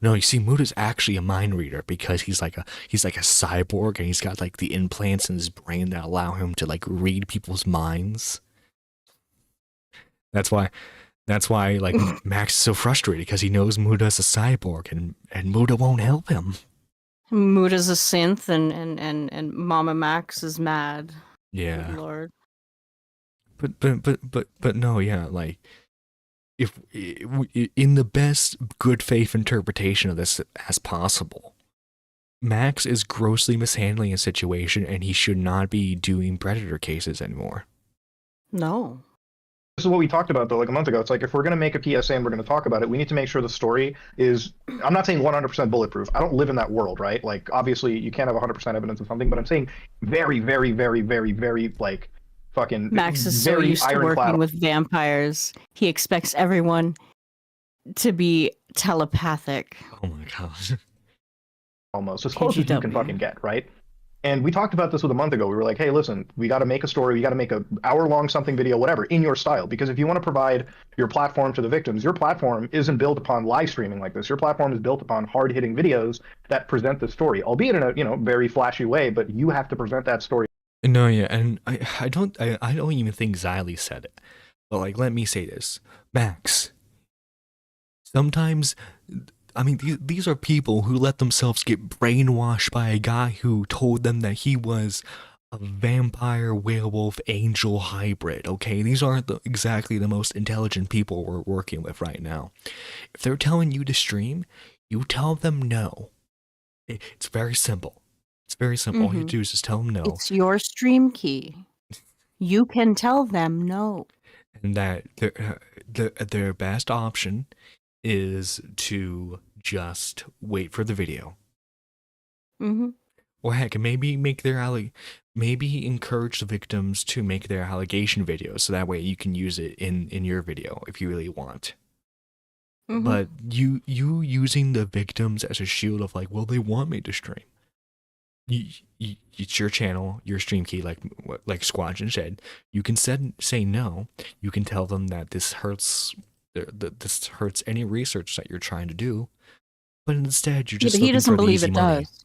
No, you see, Muda's actually a mind reader because he's like a cyborg and he's got like the implants in his brain that allow him to like read people's minds. That's why like Max is so frustrated because he knows Muda's a cyborg and Muda won't help him. Muda's a synth and Mama Max is mad. Yeah. Good Lord. But no, yeah, like if in the best good faith interpretation of this as possible, Max is grossly mishandling a situation and he should not be doing predator cases anymore. No. This is what we talked about though, like a month ago. It's like if we're going to make a PSA and we're going to talk about it, we need to make sure the story is, I'm not saying 100% bulletproof. I don't live in that world, right? Like obviously you can't have 100% evidence of something, but I'm saying very, very, very, very, very like fucking Max is so very used to working ironclad. with vampires. He expects everyone to be telepathic. Oh my god. Almost as close as you can fucking get, right? And we talked about this a month ago. We were like, hey, listen, we got to make a story. We got to make a hour-long something video, whatever, in your style. Because if you want to provide your platform to the victims, your platform isn't built upon live streaming like this. Your platform is built upon hard-hitting videos that present the story, albeit in a very flashy way. But you have to present that story. No, yeah, and I don't even think Xylee said it. But like, let me say this, Max. Sometimes, I mean, these are people who let themselves get brainwashed by a guy who told them that he was a vampire, werewolf, angel hybrid, okay? These aren't exactly the most intelligent people we're working with right now. If they're telling you to stream, you tell them no. It's very simple. It's very simple. All you do is just tell them no. It's your stream key. You can tell them no. And that their best option is to just wait for the video. Or heck, maybe maybe encourage the victims to make their allegation videos so that way you can use it in your video if you really want. But you using the victims as a shield of like, well, they want me to stream. It's your channel, your stream key, like Squadron said. You can say no. You can tell them that this hurts any research that you're trying to do, but instead you're just but he doesn't believe it money. does.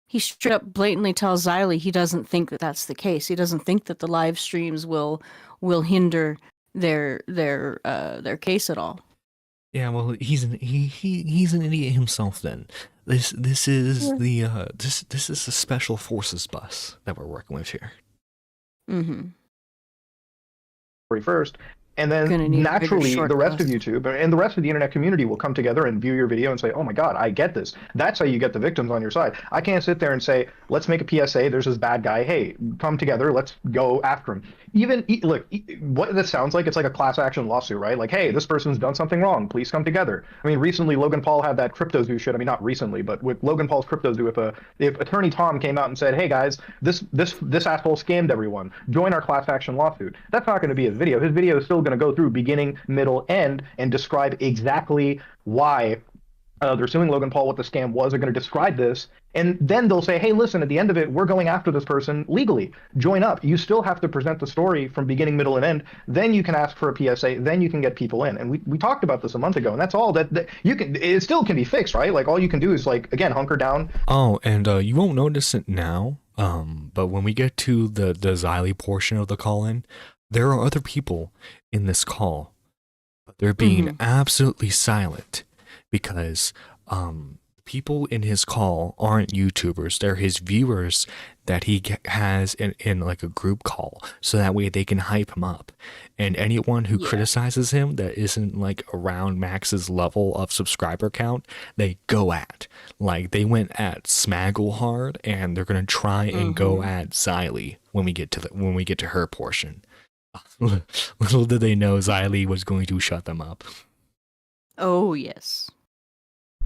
He straight up blatantly tells Xylee he doesn't think that that's the case. He doesn't think that the live streams will hinder their case at all. Yeah, well, he's an idiot himself. Then this is this is a special forces bus that we're working with here. First, and then naturally the rest of YouTube and the rest of the internet community will come together and view your video and say, oh my god, I get this. That's how you get the victims on your side. I can't sit there and say, let's make a PSA, there's this bad guy, hey, come together, let's go after him. Look, what this sounds like, it's like a class action lawsuit, right? Like, hey, this person's done something wrong, please come together. I mean, recently Logan Paul had that crypto zoo shit. I mean, not recently, but with Logan Paul's crypto zoo, if Attorney Tom came out and said, hey guys, this asshole scammed everyone, join our class action lawsuit, that's not going to be his video. His video is still going to go through beginning, middle, end and describe exactly why They're suing Logan Paul. What the scam was. They're going to describe this, and then they'll say, "Hey, listen. At the end of it, we're going after this person legally. Join up." You still have to present the story from beginning, middle, and end. Then you can ask for a PSA. Then you can get people in. And we talked about this a month ago, and that's all that you can. It still can be fixed, right? Like all you can do is like again hunker down. Oh, and you won't notice it now. But when we get to the Xylee portion of the call-in, there are other people in this call, but they're being absolutely silent because people in his call aren't YouTubers. They're his viewers that he has in like a group call, so that way they can hype him up. And anyone who criticizes him that isn't like around Max's level of subscriber count, they go at. Like they went at Smaggle hard, and they're gonna try and go at Xylee when we get to her portion. Little did they know Xylee was going to shut them up. Oh yes.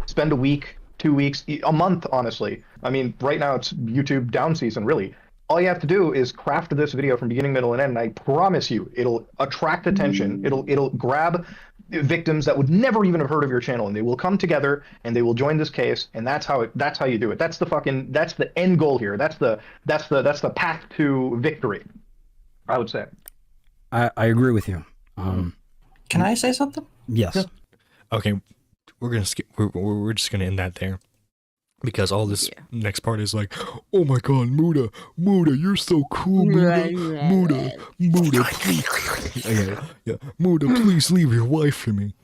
Spend a week, 2 weeks, a month, honestly. I mean, right now it's YouTube down season, really. All you have to do is craft this video from beginning, middle, and end, and I promise you, it'll attract attention. It'll grab victims that would never even have heard of your channel, and they will come together and they will join this case, and that's how you do it. That's the end goal here. That's the path to victory, I would say. I agree with you. Can I say something? Yes. Okay, we're gonna skip. We're just gonna end that there, because all this next part is like, oh my god, Muda, you're so cool, Muda, please, Muda, please leave your wife for me.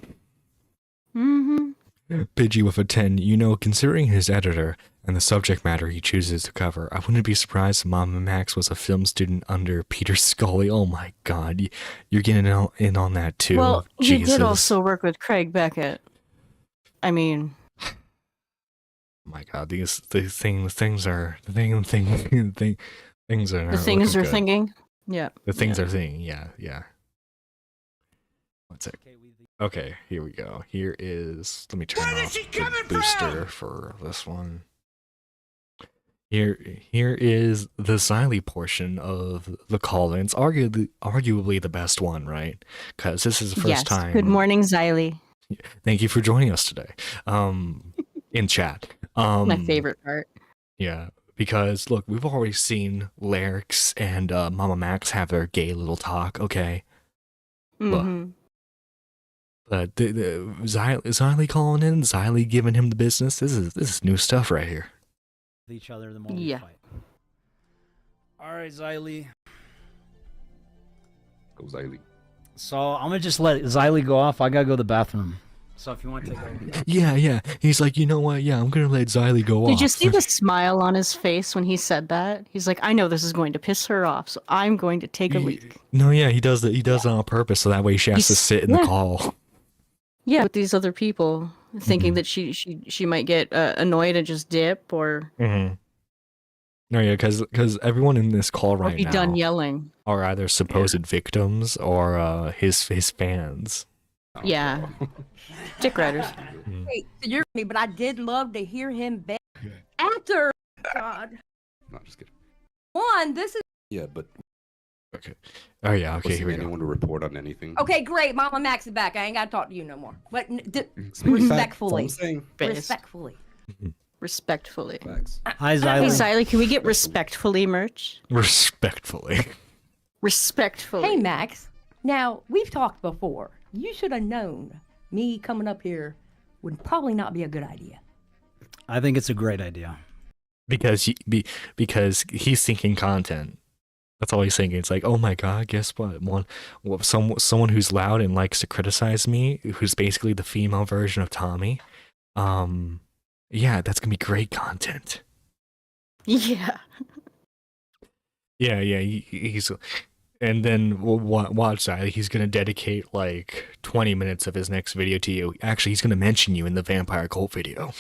Pidgey with a 10. Considering his editor and the subject matter he chooses to cover, I wouldn't be surprised if Mama Max was a film student under Peter Scully. Oh my god, you're getting in on that too. Well, he Jesus. did also work with Craig Beckett. I mean, oh my god, things are the things are thinking. Yeah. The things are thinking. Yeah. One sec. Okay, here we go. Here is. Let me turn off the booster for this one. Here is the Xylee portion of the call-ins. Arguably the best one, right? Because this is the first time. Good morning, Xylee. Thank you for joining us today. In chat. My favorite part. Yeah, because look, we've already seen Lyrics and Mama Max have their gay little talk. Okay. But the Xylee calling in, Xylee giving him the business. This is new stuff right here. Each other the more we fight. All right, Xylee. Go Xylee. So I'm gonna just let Xylee go off. I gotta go to the bathroom. So if you want to take over. Yeah. He's like, you know what? Yeah, I'm gonna let Xylee go off. Did you see the smile on his face when he said that? He's like, I know this is going to piss her off, so I'm going to take a leak. No, yeah, he does it. He does it on purpose, so that way she has to sit in the call. Yeah, with these other people, thinking that she might get annoyed and just dip, or No, yeah, because everyone in this call right be now done yelling. are either supposed victims or his fans. Yeah, dick riders. Hey, you're me, but I did love to hear him beg after. God. No, just kidding. One, this is. Yeah, but. Okay. Oh yeah. Okay. Here we go. Anyone to report on anything? Okay, great. Mama Max is back. I ain't got to talk to you no more. But respectfully. Respectfully. Respectfully. Hi, Xylee. Hey, Xylee, can we get respectfully merch? Respectfully. Respectfully. Hey, Max. Now, we've talked before. You should have known me coming up here would probably not be a good idea. I think it's a great idea. Because he's thinking content. That's all he's thinking. It's like, oh my god, guess what? Someone who's loud and likes to criticize me, who's basically the female version of Tommy. Yeah, that's gonna be great content. Yeah. Yeah. He's, and then watch that. He's gonna dedicate like 20 minutes of his next video to you. Actually, he's gonna mention you in the vampire cult video.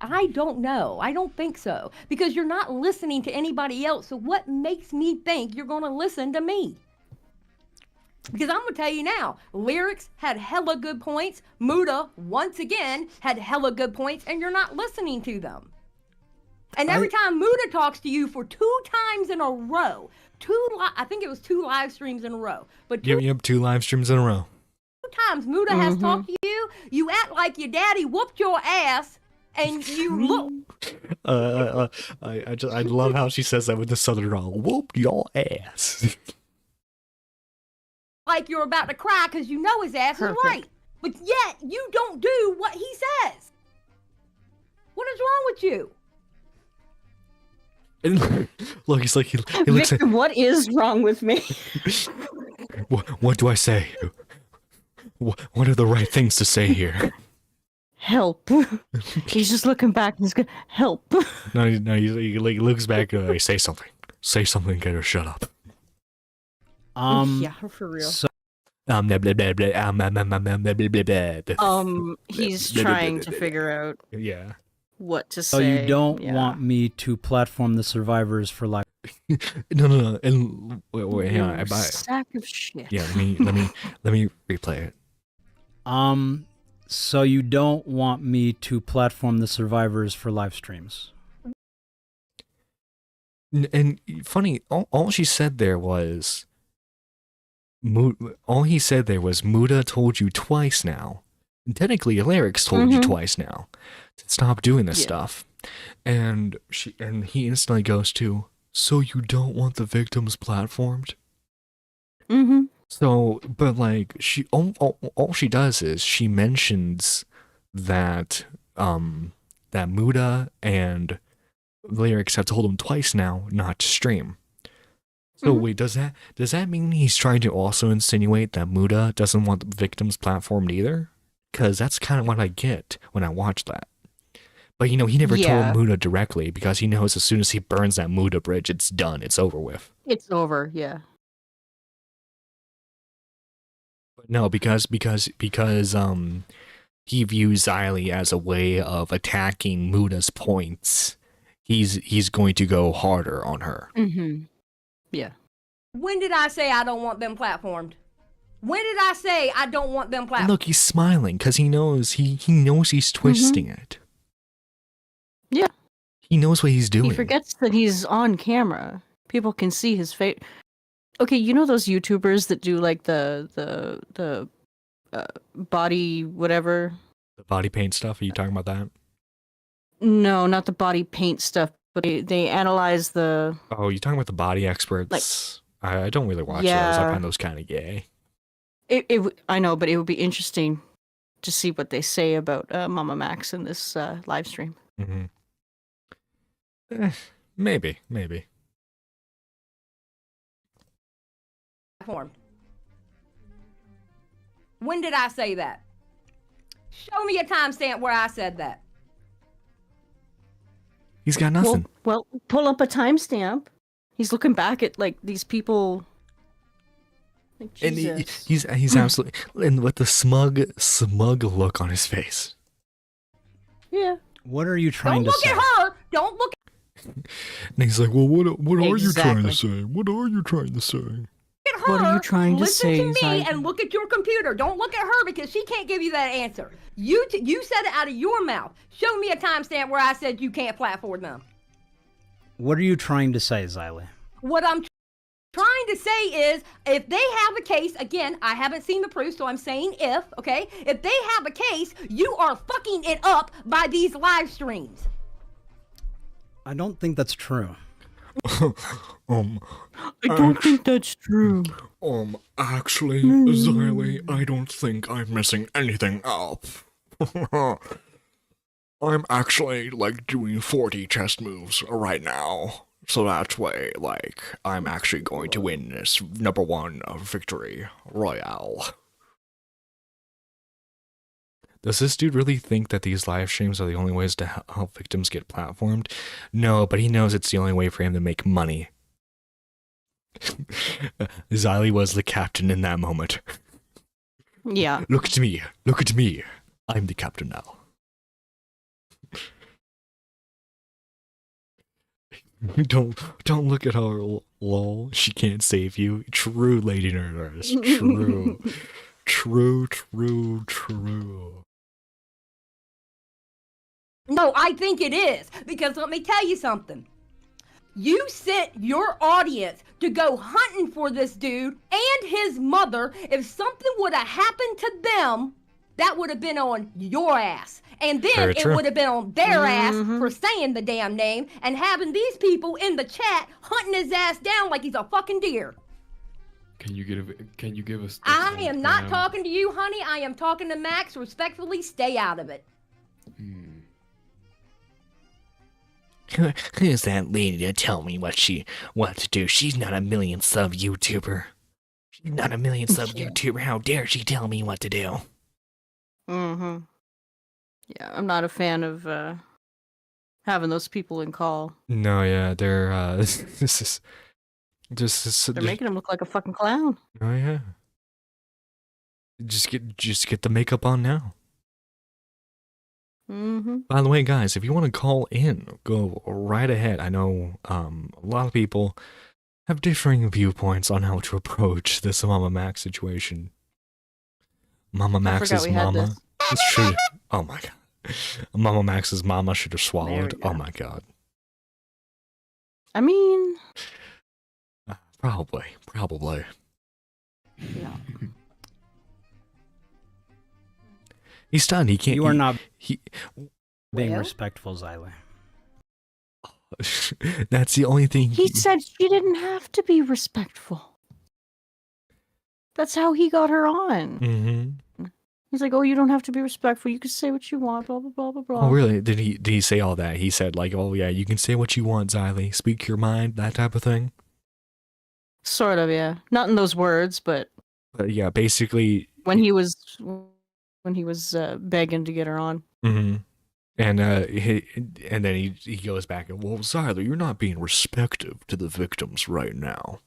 I don't know. I don't think so. Because you're not listening to anybody else. So what makes me think you're going to listen to me? Because I'm going to tell you now, Lyrics had hella good points. Muda, once again, had hella good points, and you're not listening to them. And every time Muda talks to you for 2 times in a row, I think it was 2 live streams in a row. But Yep, 2 live streams in a row. times Muda has talked to you, you act like your daddy whooped your ass, and you look I love how she says that with the southern drawl. Whoop your ass. like you're about to cry because you know his ass is right. But yet, you don't do what he says. What is wrong with you? And look, he's like, he looks Victor, what is wrong with me? what do I say? What are the right things to say here? Help. He's just looking back and he's going, help. No, he like looks back and like, say something. Say something, get her shut up. Yeah, for real. So, He's trying to figure out yeah. what to say. so you don't want me to platform the survivors for life? No. And wait, hang on. Sack of shit. Yeah, let me replay it. So you don't want me to platform the survivors for live streams? And funny, all she said there was, all he said there was, Muda told you twice now. And technically, Alaric's told you twice now to stop doing this stuff. And he instantly goes to, so you don't want the victims platformed? So, but like, all she does is she mentions that, that Muda and Lyrics have told him twice now not to stream. So wait, does that mean he's trying to also insinuate that Muda doesn't want the victims platformed either? Because that's kind of what I get when I watch that. But he never told Muda directly because he knows as soon as he burns that Muda bridge, it's done, it's over with. It's over, yeah. But no, because he views Xylee as a way of attacking Muda's points. He's going to go harder on her. Yeah. When did I say I don't want them platformed? When did I say I don't want them platformed? And look, he's smiling because he knows he's twisting it. Yeah. He knows what he's doing. He forgets that he's on camera. People can see his face. Okay, you know those YouTubers that do like the body whatever? The body paint stuff? Are you talking about that? No, not the body paint stuff, but they analyze the... Oh, you're talking about the body experts? I don't really watch those. I find those kind of gay. I know, but it would be interesting to see what they say about Mama Max in this live stream. Maybe. Platformed. When did I say that? Show me a timestamp where I said that. He's got nothing. Well, pull up a timestamp. He's looking back at like these people. Like, and Jesus. he's absolutely, and with the smug look on his face. Yeah. What are you trying to say? Don't look at her. Don't look. And he's like, well, what are you trying to say? What are you trying to say? Look at her. What are you trying to say? Listen to me and look at your computer. Don't look at her because she can't give you that answer. You said it out of your mouth. Show me a timestamp where I said you can't platform them. What are you trying to say, Xylee? What I'm trying to say is, if they have a case, again, I haven't seen the proof, so I'm saying if, okay? If they have a case, you are fucking it up by these live streams. I don't think that's true. I don't think that's true. Actually, Xylee, I don't think I'm messing anything up. I'm actually, like, doing 40 chest moves right now. So that way, like, I'm actually going to win this #1 victory royale. Does this dude really think that these live streams are the only ways to help victims get platformed? No, but he knows it's the only way for him to make money. Xylee was the captain in that moment. Yeah. Look at me. Look at me. I'm the captain now. Don't look at her, lol. She can't save you. True, Lady Nerdiest. True. True. No, I think it is. Because let me tell you something. You sent your audience to go hunting for this dude and his mother. If something would have happened to them, that would have been on your ass. And then Very it true. would have been on their ass for saying the damn name and having these people in the chat hunting his ass down like he's a fucking deer. Can you give us? I am not talking to you, honey. I am talking to Max. Respectfully, stay out of it. Who's that lady to tell me what to do? She's not a million sub YouTuber. She's not a million sub YouTuber. How dare she tell me what to do? Yeah, I'm not a fan of having those people in call. No, yeah, they're this is They're making him look like a fucking clown. Oh yeah. Just get the makeup on now. By the way, guys, if you want to call in, go right ahead. I know a lot of people have differing viewpoints on how to approach this Mama Max situation. Mama Max's mama. Oh my god. Mama Max's mama should have swallowed. Oh my god. I mean, Probably. yeah. He's done. He can't. You are not He. being Well? respectful, Xylee. That's the only thing. He said she didn't have to be respectful. That's how he got her on. Mm-hmm. He's like, "Oh, you don't have to be respectful. You can say what you want." Blah blah blah blah blah. Oh really? Did he say all that? He said like, "Oh yeah, you can say what you want, Xylee. Speak your mind," that type of thing. Sort of, yeah. Not in those words, but But yeah, basically. when he was begging to get her on. Mm-hmm. And and then he goes back and, well, Xylee, you're not being respectful to the victims right now.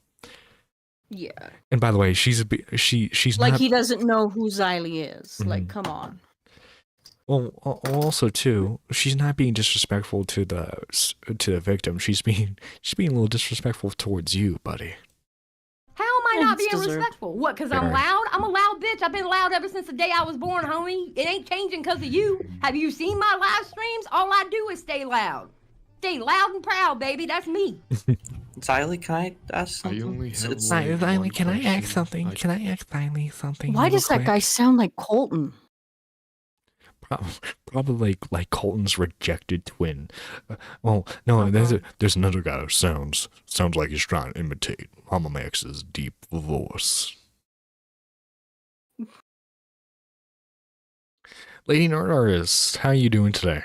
Yeah. And by the way, she's Like not. he doesn't know who Xylee is. Like, come on. Well, also too, she's not being disrespectful to the victim. She's being a little disrespectful towards you, buddy. How am I not It's being deserved. respectful? What, because I'm Very. loud? I'm a loud bitch. I've been loud ever since the day I was born, homie. It ain't changing because of you. Have you seen my live streams? All I do is stay loud. Stay loud and proud, baby. That's me. Xylee, can I ask I something? only have Xylee, can I ask something? Can I ask Xylee something? Why real does that quick? guy sound like Colton? Probably like Colton's rejected twin. Well, no, there's another guy who sounds like he's trying to imitate Mama Max's deep voice. Lady Nerdiest, how are you doing today?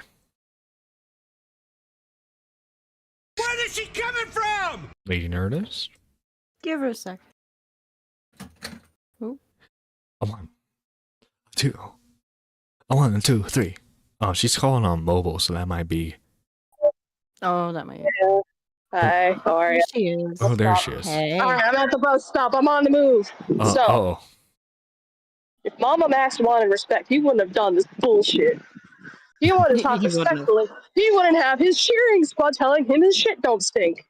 Where is she coming from? Lady Nerdiest? Give her a sec. A 1, 2. A 1, 2, 3. Oh, she's calling on mobile, so that might be. Oh, that might. Hi, how are There you? she is. Oh, there she is. Hey. Alright, I'm at the bus stop. I'm on the move. So, if Mama Max wanted respect, he wouldn't have done this bullshit. He wanted to talk He wouldn't have. respectfully. He wouldn't have his cheering squad telling him his shit don't stink.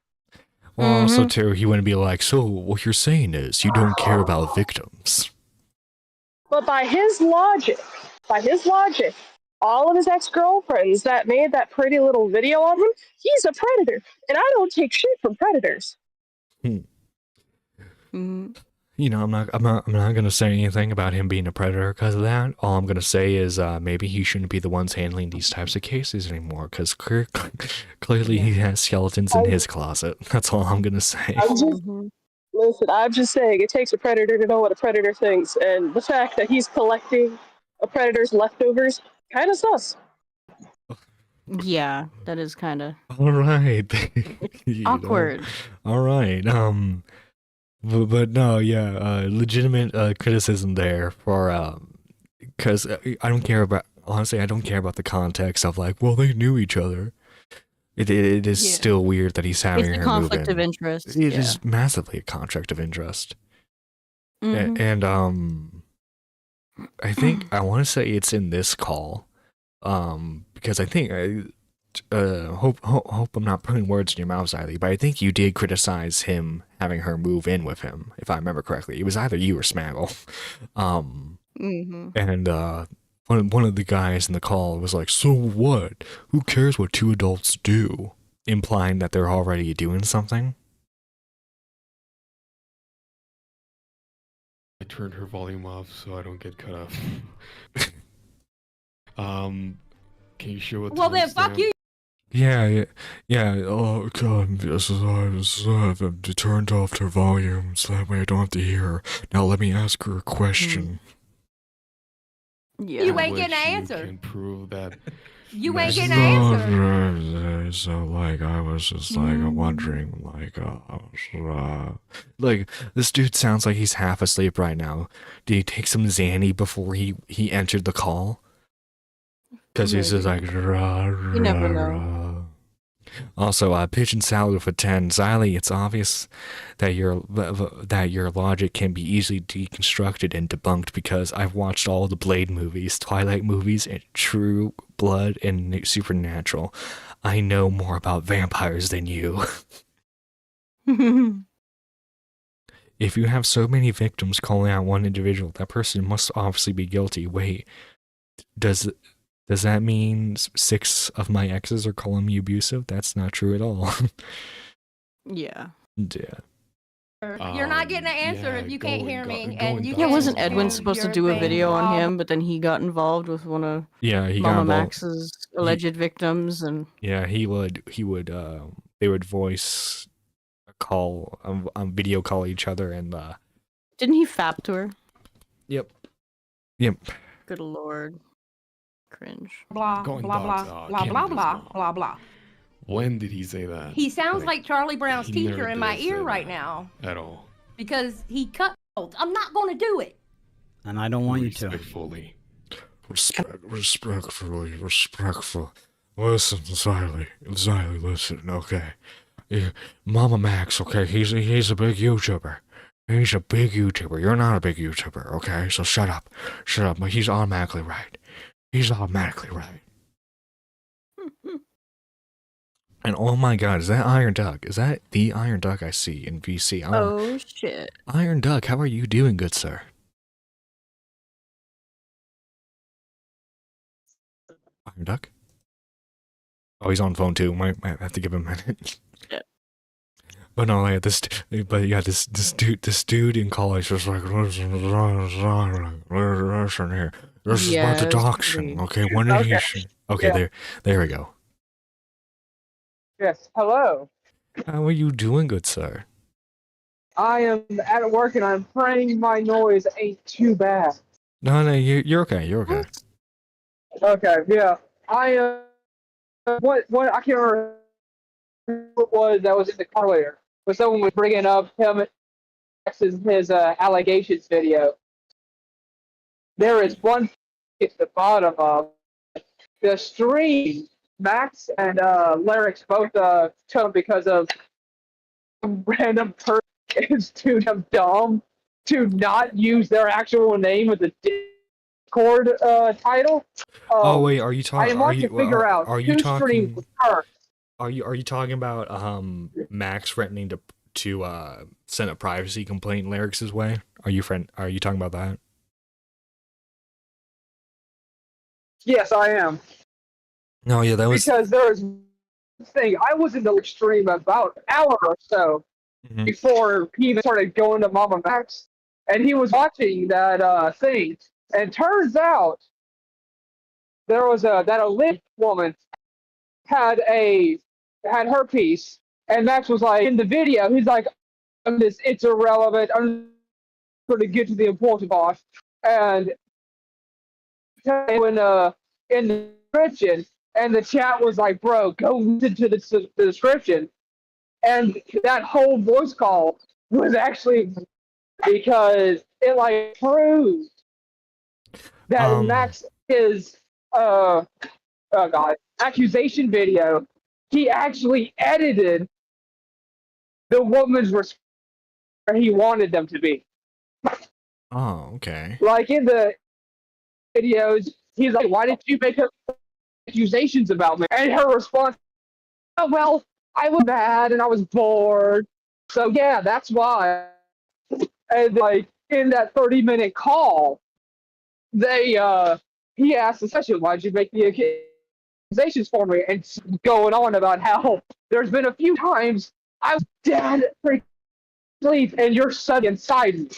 Well, also too, he wouldn't be like, so what you're saying is you don't care about victims. But by his logic, all of his ex-girlfriends that made that pretty little video on him, he's a predator. And I don't take shit from predators. You know, I'm not gonna say anything about him being a predator because of that. All I'm gonna say is maybe he shouldn't be the ones handling these types of cases anymore because clearly he has skeletons in his closet. That's all I'm gonna say. Listen, I'm just saying, it takes a predator to know what a predator thinks, and the fact that he's collecting a predator's leftovers, kind of sus. Yeah, that is kind of All right. You know, awkward. all right. But no, yeah. Legitimate criticism there for because I don't care about honestly. I don't care about the context of like, well, they knew each other. It is still weird that he's having It's a her conflict move in. of interest. It is massively a contract of interest. Mhm. And I think I want to say it's in this call, because I think hope I'm not putting words in your mouth, Xylee, but I think you did criticize him having her move in with him, if I remember correctly. It was either you or Smaggle, and one of the guys in the call was like, "So what? Who cares what two adults do?" implying that they're already doing something. I turned her volume off so I don't get cut off. Can you show it? Well, then, fuck you. Yeah. Oh God, yes, I've turned off her volume so that way I don't have to hear her. Now let me ask her a question. Yeah. You ain't getting an answer. You can prove that. You ain't getting an answer. So like I was just like wondering like this dude sounds like he's half asleep right now. Did he take some Xanny before he entered the call? Because he's just like You never know. Also, pigeon salad for 10. Xylee, it's obvious that your logic can be easily deconstructed and debunked because I've watched all the Blade movies, Twilight movies, and True Blood and Supernatural. I know more about vampires than you. If you have so many victims calling out one individual, that person must obviously be guilty. Wait, does that mean 6 of my exes are calling me abusive? That's not true at all. Yeah. Yeah. You're not getting an answer if you can't hear me. And you Yeah, wasn't can't Edwin do supposed to your do a thing video on while- him, but then he got involved with one of He got Mama involved. Max's alleged victims, and Yeah, he would they would voice a call, video call each other, and didn't he fap to her? Yep. Good lord. Cringe. Blah, Going blah, blah, dogs. Oh, blah, can't blah, do blah, this, blah, blah. When did he say that? He sounds like Charlie Brown's he teacher never in my did ear say right that. now. At all. Because he cut. I'm not going to do it. And I don't want you to. Respectfully. Respectfully. Listen, Xylee, listen, okay. Mama Max, okay, he's a big YouTuber. He's a big YouTuber. You're not a big YouTuber, okay? So shut up. He's automatically right. And oh my god, is that Iron Duck? Is that the Iron Duck I see in VC? Oh shit. Iron Duck, how are you doing, good sir? Iron Duck? Oh, he's on phone too. Might have to give him a minute. Yeah. But no, like this dude in college was like, listen here. This is about the doxing, okay? When did he? Okay, Yeah. there we go. Yes, hello. How are you doing, good sir? I am at work and I'm praying my noise ain't too bad. No, you're okay. You're okay. Okay, yeah. I what I can't remember what was that was in the car later. But someone was bringing up him his allegations video. There is one at the bottom of the stream. Max and Lyrics both took him because of some random person is too dumb to not use their actual name as a Discord title. Oh wait, are you talking? I want to figure out are you who talking? streams with her. Are you talking about Max threatening to send a privacy complaint Lyrics' way? Are you talking about that? Yes, I am. No, yeah, that was Because there was this thing. I was in the stream about an hour or so before he even started going to Mama Max, and he was watching that thing. And turns out there was that Olympic woman had her piece, and Max was like in the video. He's like, it's irrelevant. I'm going to get to the important part. And when in the description. And the chat was like, bro, go listen to the description. And that whole voice call was actually because it like proved that Max his accusation video, he actually edited the woman's response where he wanted them to be. Oh, okay. Like in the videos, he's like, why did you make her accusations about me? And her response, oh, well, I was mad and I was bored. So yeah, that's why. And like in that 30-minute call, he asked the session, why'd you make the accusations for me and going on about how there's been a few times I was dead asleep and you're suddenly inside me.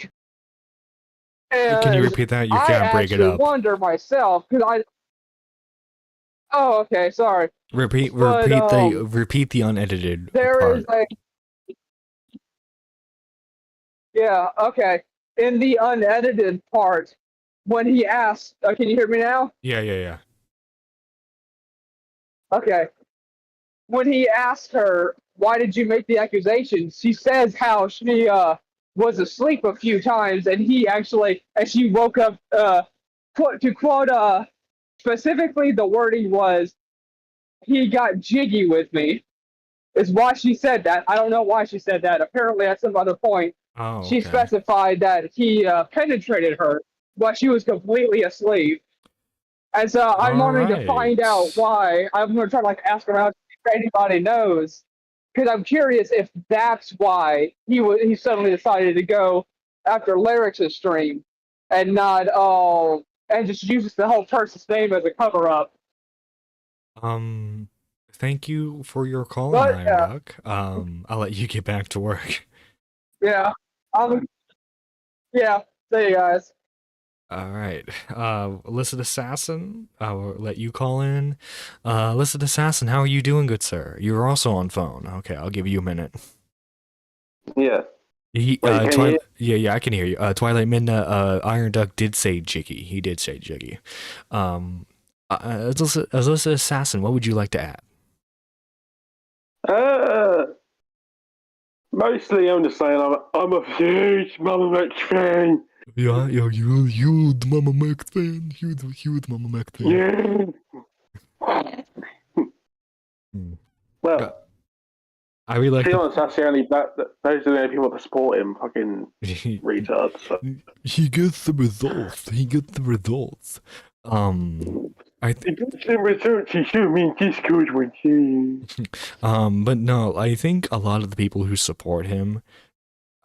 And Can you repeat that? You I can't break it actually up. wonder myself because I. Oh, okay, sorry. Repeat But, repeat the unedited There part. is like. Yeah, okay. In the unedited part, when he asked, can you hear me now? Yeah. Okay. When he asked her, why did you make the accusations? She says how she was asleep a few times and he actually, and she woke up, to quote, specifically the wording was, he got jiggy with me, is why she said that. I don't know why she said that. Apparently at some other point, Oh, she okay. specified that he penetrated her while she was completely asleep. And so I'm wanting to find out why. I'm going to try to ask around if anybody knows, because I'm curious if that's why he suddenly decided to go after Lyric's stream and not and just uses the whole person's name as a cover up. Thank you for your call, But, Iron Duck. I'll let you get back to work. Yeah. Yeah. See you guys. All right. Illicit Assassin, I'll let you call in. Illicit Assassin, how are you doing, good sir? You're also on phone. Okay, I'll give you a minute. Yeah. Yeah, I can hear you. Twilight Midna, Iron Duck did say Jiggy. He did say Jiggy. Illicit Assassin, what would you like to add? Mostly I'm just saying I'm a huge Mama Max fan. Yeah, you the Mama Max fan. You the Mama Max fan. Yeah. Well, I really like. To be honest, that's the only those are the only people that support him. Fucking retards. So. He gets the results. I think the results he showed me in Discord with you. But no, I think a lot of the people who support him,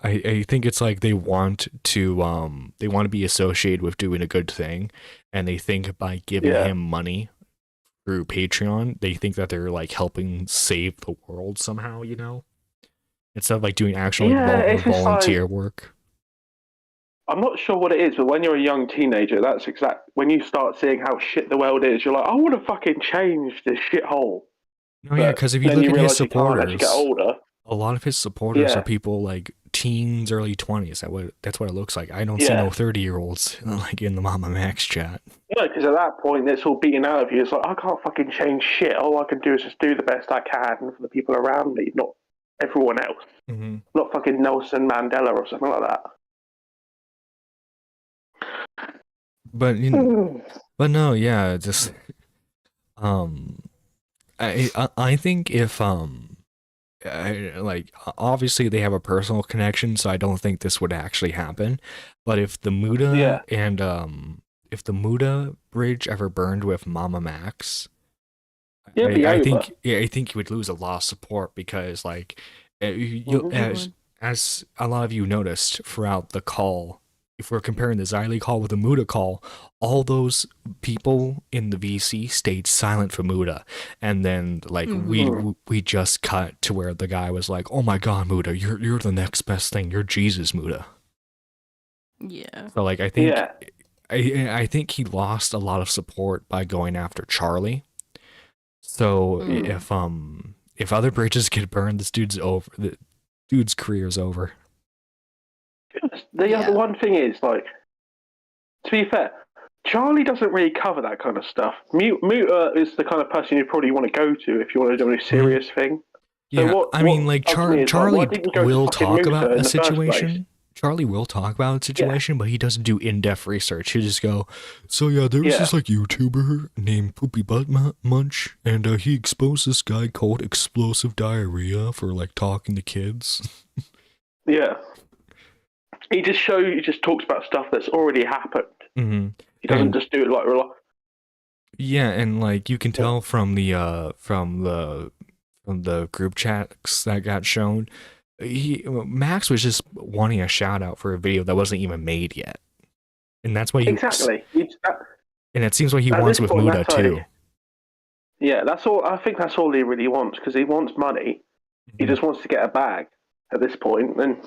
I think it's like they want to be associated with doing a good thing, and they think by giving him money through Patreon, they think that they're like helping save the world somehow, you know, instead of like doing actual volunteer work. I'm not sure what it is, but when you're a young teenager, that's when you start seeing how shit the world is, you're like, I want to fucking change this shithole. No, yeah, because if you look at his supporters, get older, a lot of his supporters are people like teens, early 20s. That's what it looks like. I don't see no 30-year-olds like in the Mama Max chat. No, because at that point, it's all beaten out of you. It's like, I can't fucking change shit. All I can do is just do the best I can for the people around me, not everyone else. Mm-hmm. Not fucking Nelson Mandela or something like that. But no, yeah, just I think if like obviously they have a personal connection, so I don't think this would actually happen. But if the Muda and if the Muda bridge ever burned with Mama Max, I think you would lose a lot of support because like as a lot of you noticed throughout the call. If we're comparing the Xylee call with the Muda call, all those people in the VC stayed silent for Muda, and then like we just cut to where the guy was like, "Oh my God, Muda, you're the next best thing. You're Jesus, Muda." Yeah. So like I think I think he lost a lot of support by going after Charlie. So if other bridges get burned, this dude's over. The dude's career's over. The other one thing is, like, to be fair, Charlie doesn't really cover that kind of stuff. Muta is the kind of person you probably want to go to if you want to do a serious thing. Yeah, so Charlie will talk about a situation. Charlie will talk about a situation, but he doesn't do in-depth research. He'll just go, so yeah, there was this like YouTuber named Poopy Butt Munch, and he exposed this guy called Explosive Diarrhea for like talking to kids. Yeah. He just talks about stuff that's already happened. Mm-hmm. He doesn't just do it like yeah, and like you can tell from the group chats that got shown, Max was just wanting a shout out for a video that wasn't even made yet, and that's what he exactly. And it seems like he wants with Muda too. Yeah, that's all. I think that's all he really wants because he wants money. He just wants to get a bag at this point. And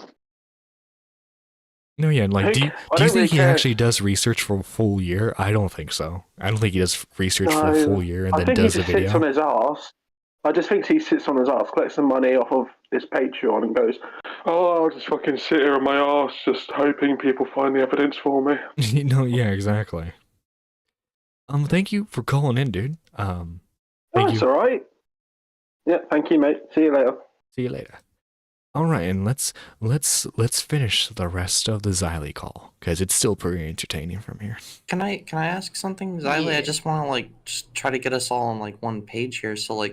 No, yeah, like, do you I don't think really he care. actually does research for a full year? I don't think so. I don't think he does research for a No, full year and I then think does he a just sits on video. his ass. I just think he sits on his ass, collects some money off of his Patreon, and goes, "Oh, I'll just fucking sit here on my ass, just hoping people find the evidence for me." No, yeah, exactly. Thank you for calling in, dude. Oh, Thank that's you. all right. Yeah, thank you, mate. See you later. See you later. All right, and let's finish the rest of the Xylee call because it's still pretty entertaining from here. Can I ask something, Xylee? Yeah. I just want to just try to get us all on one page here. So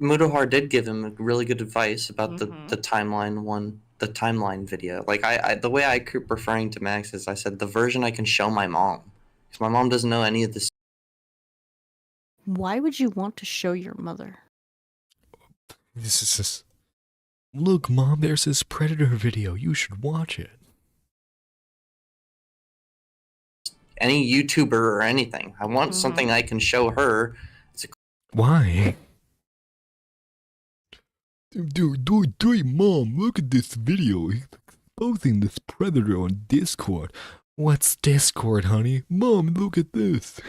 Mudahar did give him really good advice about the timeline video. I the way I keep referring to Max is I said the version I can show my mom because my mom doesn't know any of this. Why would you want to show your mother? This is just... Look, Mom, there's this Predator video. You should watch it. Any YouTuber or anything. I want something I can show her. Why? Dude, Mom, look at this video. He's exposing this Predator on Discord. What's Discord, honey? Mom, look at this.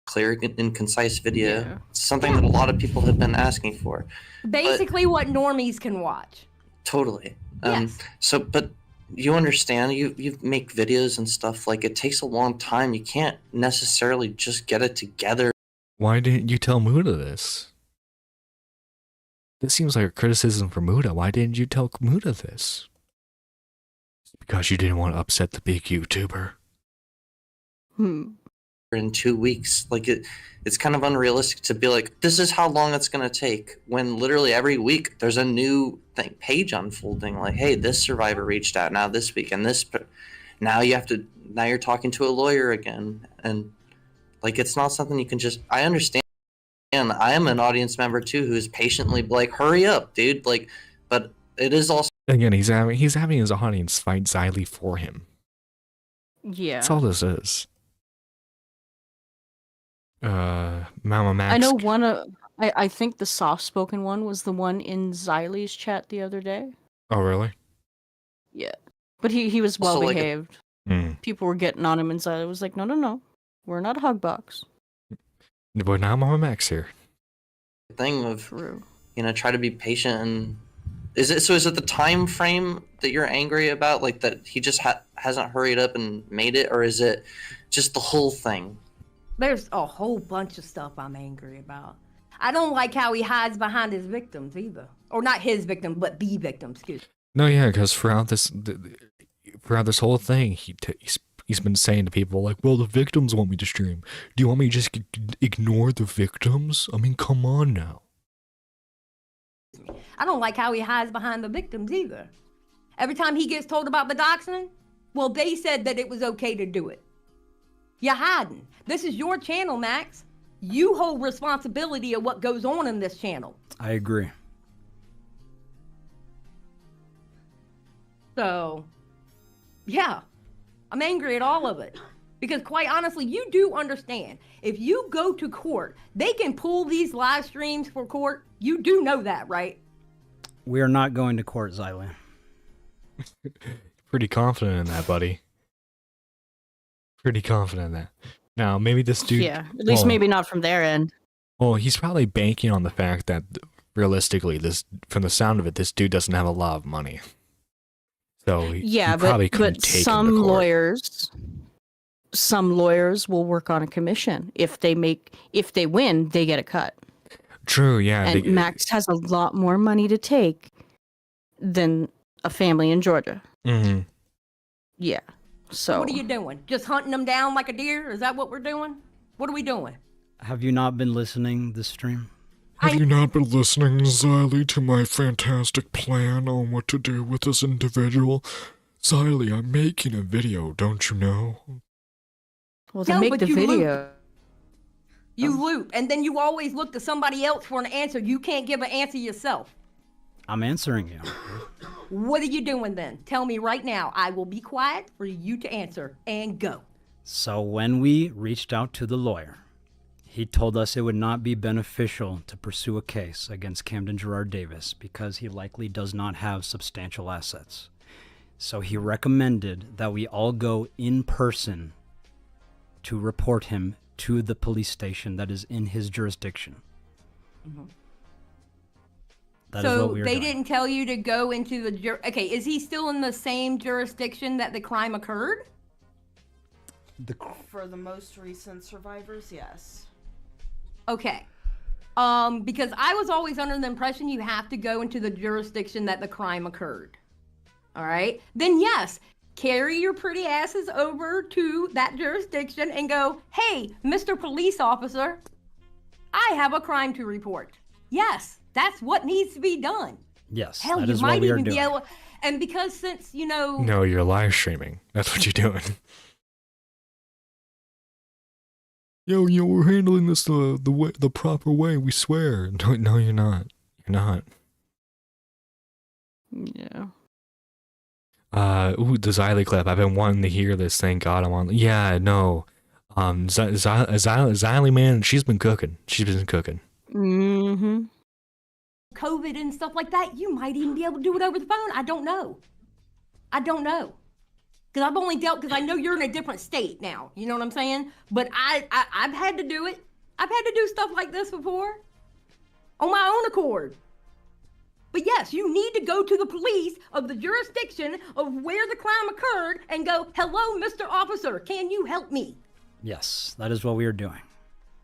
Clear and concise video. Yeah. It's something that a lot of people have been asking for. Basically, what normies can watch. Totally. Yes. But you understand, you make videos and stuff, it takes a long time. You can't necessarily just get it together. Why didn't you tell Muda this? This seems like a criticism for Muda. Why didn't you tell Muda this? Because you didn't want to upset the big YouTuber. In 2 weeks. It's kind of unrealistic to be like, this is how long it's going to take, when literally every week there's a new page unfolding. Hey, this survivor reached out now this week, and now you're talking to a lawyer again, and it's not something you can just... I understand, and I am an audience member too who's patiently hurry up, dude, but it is also... Again, he's having his audience fight Xylee for him. Yeah. That's all this is. Mama Max. I know one I think the soft-spoken one was the one in Xylee's chat the other day. Oh, really? Yeah. But he was well Also, behaved. People were getting on him, and Xylee was like, no. We're not a hug box. But now Mama Max here. Thing of, True. Try to be patient. And is it the time frame that you're angry about, that he just hasn't hurried up and made it, or is it just the whole thing? There's a whole bunch of stuff I'm angry about. I don't like how he hides behind his victims either. Or not his victim, but the victim, excuse me. No, yeah, because throughout this whole thing, he's been saying to people well, the victims want me to stream. Do you want me to just ignore the victims? I mean, come on now. I don't like how he hides behind the victims either. Every time he gets told about the doxing, well, they said that it was okay to do it. You're hiding. This is your channel, Max. You hold responsibility of what goes on in this channel. I agree. So, yeah, I'm angry at all of it. Because quite honestly, you do understand, if you go to court, they can pull these live streams for court. You do know that, right? We are not going to court, Xylee. Pretty confident in that, buddy. Pretty confident in that. Now, maybe this dude... Yeah, at least maybe not from their end. Well, he's probably banking on the fact that, realistically, from the sound of it, this dude doesn't have a lot of money. So he probably couldn't take him to court. Some lawyers will work on a commission. If they win, they get a cut. True, yeah. And Max has a lot more money to take than a family in Georgia. Mm-hmm. Yeah. So what are you doing? Just hunting them down like a deer? Is that what we're doing? What are we doing? Have you not been listening this stream? Have you not been listening, Xylee, to my fantastic plan on what to do with this individual? Xylee, I'm making a video, don't you know? Well, then make the video. You loop, and then you always look to somebody else for an answer. You can't give an answer yourself. I'm answering you. What are you doing then? Tell me right now. I will be quiet for you to answer, and go. So when we reached out to the lawyer, He told us it would not be beneficial to pursue a case against Camden Gerard Davis because he likely does not have substantial assets. So he recommended that we all go in person to report him to the police station that is in his jurisdiction. Mhm. That is So what we are they doing. didn't tell you to go into the okay, is he still in the same jurisdiction that the crime occurred? For the most recent survivors, yes. Okay. Because I was always under the impression you have to go into the jurisdiction that the crime occurred. All right? Then yes, carry your pretty asses over to that jurisdiction and go, "Hey, Mr. Police Officer, I have a crime to report." Yes, that's what needs to be done. Yes, Hell, that you is what might we are even be doing. able, and because since, you know, No, you're live streaming. That's what you're doing. Yo, we're handling this the proper way. We swear. No, you're not. You're not. Yeah. Ooh, the Xylee clip. I've been wanting to hear this. Thank God I'm on. Yeah, no. Xylee, man, she's been cooking. She's been cooking. Mm-hmm. COVID and stuff like that, you might even be able to do it over the phone. I don't know. Because I've only dealt, because I know you're in a different state now. You know what I'm saying? But I've had to do it. I've had to do stuff like this before on my own accord. But yes, you need to go to the police of the jurisdiction of where the crime occurred and go, "Hello, Mr. Officer, can you help me?" Yes, that is what we are doing.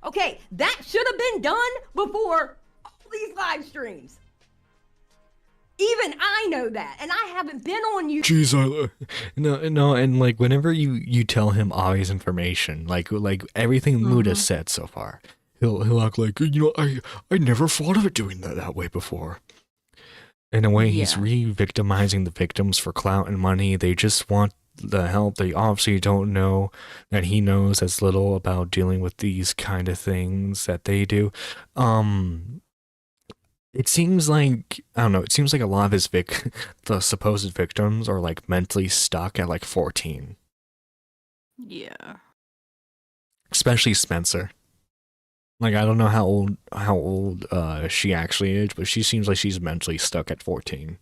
Okay, that should have been done before all these live streams. Even I know that, and I haven't been on you. Jeez, no, and like whenever you tell him obvious information, like everything Mood has said so far, he'll act like, I never thought of it doing that way before. In a way, he's re-victimizing the victims for clout and money. They just want the help. They obviously don't know that he knows as little about dealing with these kind of things that they do. It seems like, I don't know, it seems like a lot of his the supposed victims are like mentally stuck at like 14. Yeah. Especially Spencer. Like, I don't know how old she actually is, but she seems like she's mentally stuck at 14.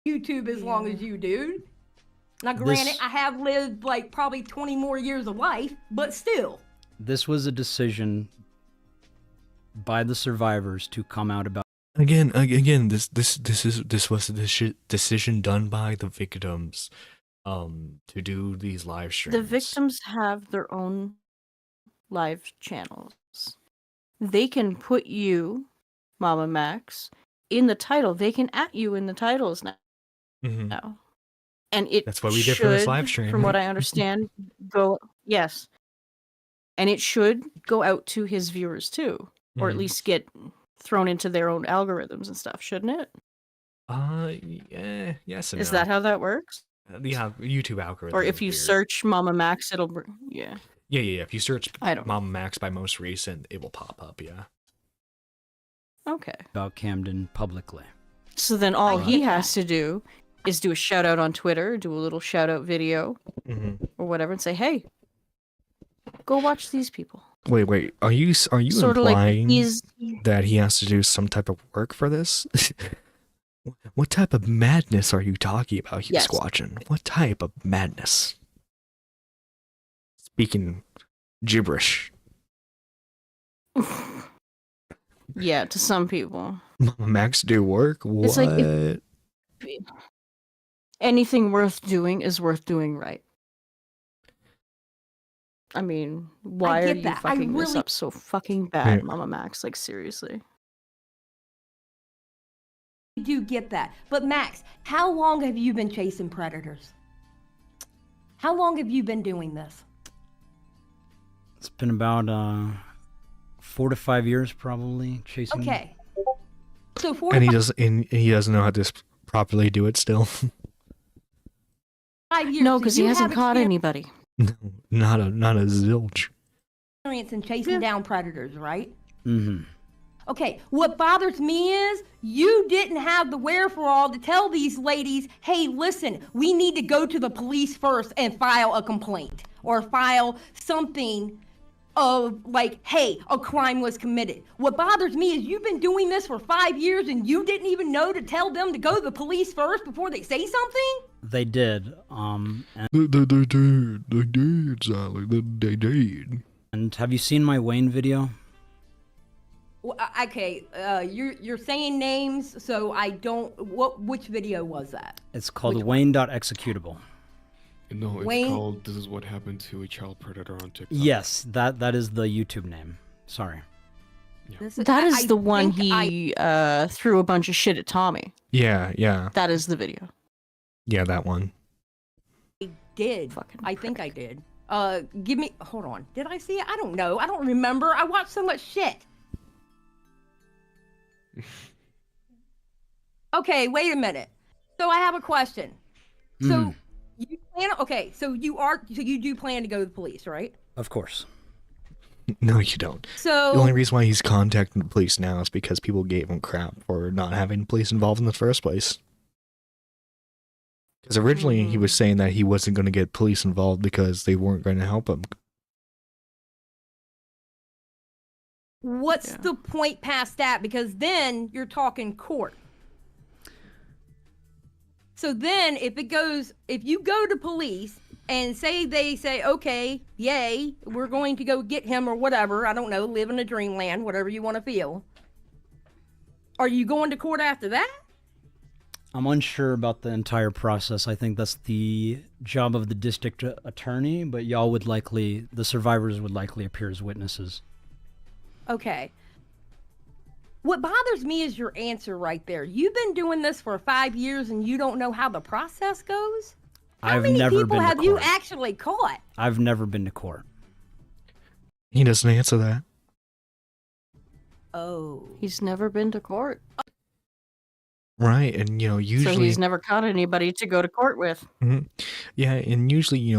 YouTube as long as you do. Now, granted, I have lived like probably 20 more years of life, but still. This was a decision by the survivors to come out about. Again, this was a decision done by the victims, to do these live streams. The victims have their own live channels. They can put you, Mama Max, in the title. They can at you in the titles now. Mm-hmm. And it That's what we did for this live stream. From what I understand, yes. And it should go out to his viewers too, or at least get thrown into their own algorithms and stuff, shouldn't it? Yeah, yes and Is no. that how that works? The YouTube algorithm. Or if you search Mama Max, it'll yeah. Yeah. If you search I don't Mama Max by most recent, it will pop up. Yeah. Okay. About Camden publicly. So then all he has to do is do a shout out on Twitter, do a little shout out video or whatever, and say, "Hey, go watch these people." Wait. Are you Sort of implying like that he has to do some type of work for this? What type of madness are you talking about here, Yes. Squatchin? What type of madness? Speaking gibberish. Yeah, to some people. Mama Max do work? What? It's like if anything worth doing is worth doing right. I mean, why are get you that. I fucking this really- up so fucking bad, Yeah. Mama Max? Like, seriously. I do get that. But Max, how long have you been chasing predators? How long have you been doing this? It's been about 4 to 5 years probably chasing. Okay. So 4 And to he doesn't know how to properly do it still. 5 years. No, so because he you hasn't have caught anybody. No, not a zilch. experience in chasing down predators, right? Mm-hmm. Okay, what bothers me is you didn't have the wherewithal to tell these ladies, "Hey, listen, we need to go to the police first and file a complaint or file something of like, hey, a crime was committed. What bothers me is you've been doing this for 5 years and you didn't even know to tell them to go to the police first before they say something? They did. They did, Sally. They did. And have you seen my Wayne video? Well, okay, you're saying names, so I don't. Which video was that? It's called Wayne.executable. No, it's Wayne- called "This is what happened to a child predator on TikTok." Yes, that is the YouTube name. Sorry. That is I the one think he threw a bunch of shit at Tommy. Yeah. That is the video. Yeah, that one. I did. Fucking I think I did. Give me. Hold on. Did I see it? I don't know. I don't remember. I watched so much shit. Okay, wait a minute. So I have a question. So you plan? Okay, so you do plan to go to the police, right? Of course. No, you don't. So The only reason why he's contacting the police now is because people gave him crap for not having the police involved in the first place. Because originally he was saying that he wasn't going to get police involved because they weren't going to help him. what's the point past that? Because then you're talking court. So then if you go to police and they say, okay, yay, we're going to go get him or whatever, I don't know, live in a dreamland, whatever you want to feel. Are you going to court after that? I'm unsure about the entire process. I think that's the job of the district attorney, but the survivors would likely appear as witnesses. Okay. What bothers me is your answer right there. You've been doing this for 5 years and you don't know how the process goes? How many people have you actually caught? I've never been to court. He doesn't answer that. Oh. He's never been to court. Right, and usually So he's never caught anybody to go to court with. Yeah, and usually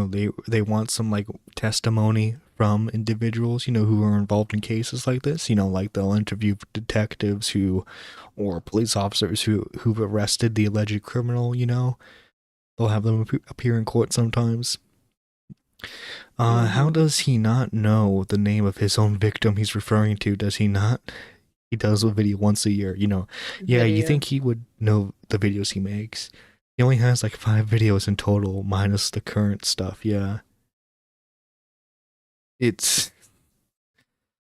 they want some like testimony from individuals who are involved in cases like this. Like they'll interview detectives or police officers who've arrested the alleged criminal. They'll have them appear in court sometimes. How does he not know the name of his own victim he's referring to? Does he not? He does a video once a year, Yeah, you think he would know the videos he makes. He only has like 5 videos in total, minus the current stuff, yeah. It's...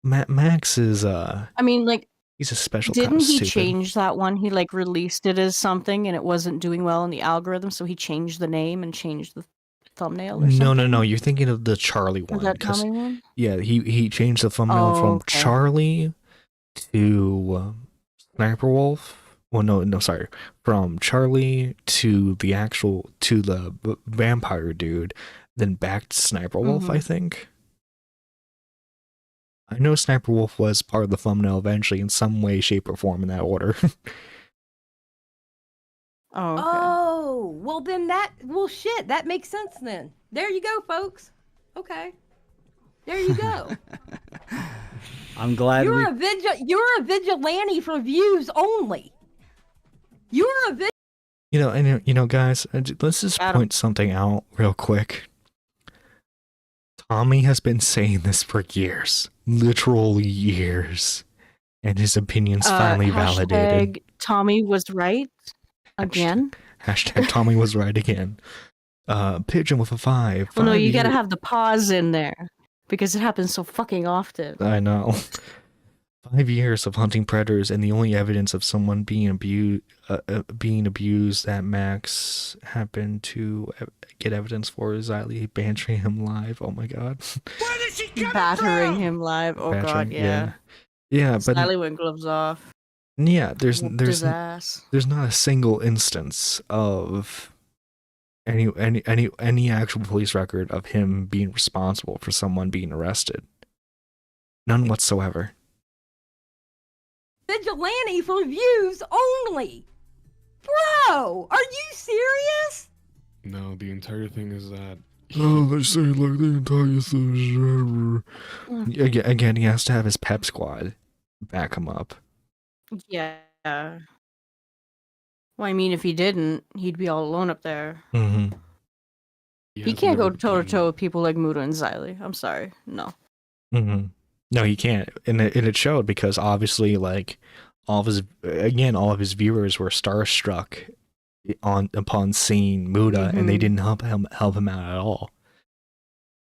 Max is, I mean, like... He's a special kind Didn't of he stupid. change that one? He like released it as something and it wasn't doing well in the algorithm, so he changed the name and changed the thumbnail or something? No, you're thinking of the Charlie one. Was that 'cause- Tommy one? Yeah, he changed the thumbnail from okay. Charlie to Sniper Wolf. Well, no, sorry. From Charlie to the vampire dude, then back to Sniper Wolf, I think. I know Sniper Wolf was part of the thumbnail eventually in some way, shape, or form in that order. Oh, okay. Oh, well shit, that makes sense then. There you go, folks. Okay. There you go. I'm glad You're a vigilante for views only. You're a guys, let's just point something out real quick. Tommy has been saying this for years, literal years, and his opinion's finally validated. Tommy was right again. Hashtag Tommy was right again. Pigeon with a 5. Well, no, you gotta have the pause in there because it happens so fucking often. I know. 5 years of hunting predators, and the only evidence of someone being abused that Max happened to get evidence for is Xylee bantering him live. Oh my god. Battering him live. Oh god, Battering, yeah. Yeah, but Sally went gloves off. yeah, there's Whooped his ass. there's not a single instance of any actual police record of him being responsible for someone being arrested. None whatsoever. vigilante for views only. Bro, are you serious? No, the entire thing is that. Oh, they say like the entire thing. Again, he has to have his pep squad back him up. Yeah. Well, I mean, if he didn't, he'd be all alone up there. Mm-hmm. He can't go toe to toe with people like Muda and Xylee. I'm sorry. No. Hmm. No, he can't, and it showed because obviously, like, all of his viewers were starstruck upon seeing Muda, and they Mhm. didn't help him out at all.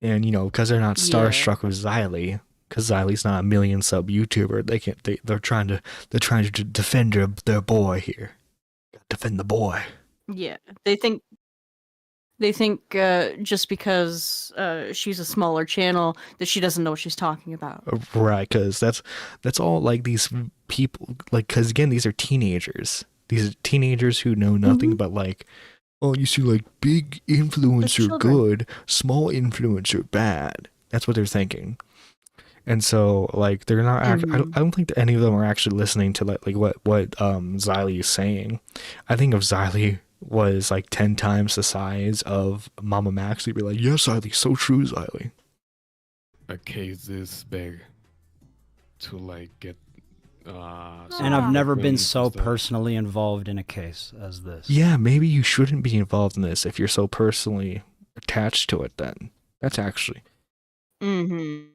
And because they're not Yeah. starstruck with Xylee, because Xylee's not a million sub YouTuber, they're trying to defend their boy here. Defend the boy. Yeah. They think just because she's a smaller channel that she doesn't know what she's talking about. Right, because that's all, like, these people, like, because again, these are teenagers. These are teenagers who know nothing but, like, oh, you see, like, big influencer children. good, small influencer bad. That's what they're thinking. And so, like, they're not actually, I don't think that any of them are actually listening to like what Xylee is saying. I think if Xylee was like 10 times the size of Mama Max, they'd be like, yes, Xylee, so true, Xylee. A case this big to like get And I've never been so personally involved in a case as this. Yeah, maybe you shouldn't be involved in this if you're so personally attached to it then. That's actually. Mm-hmm.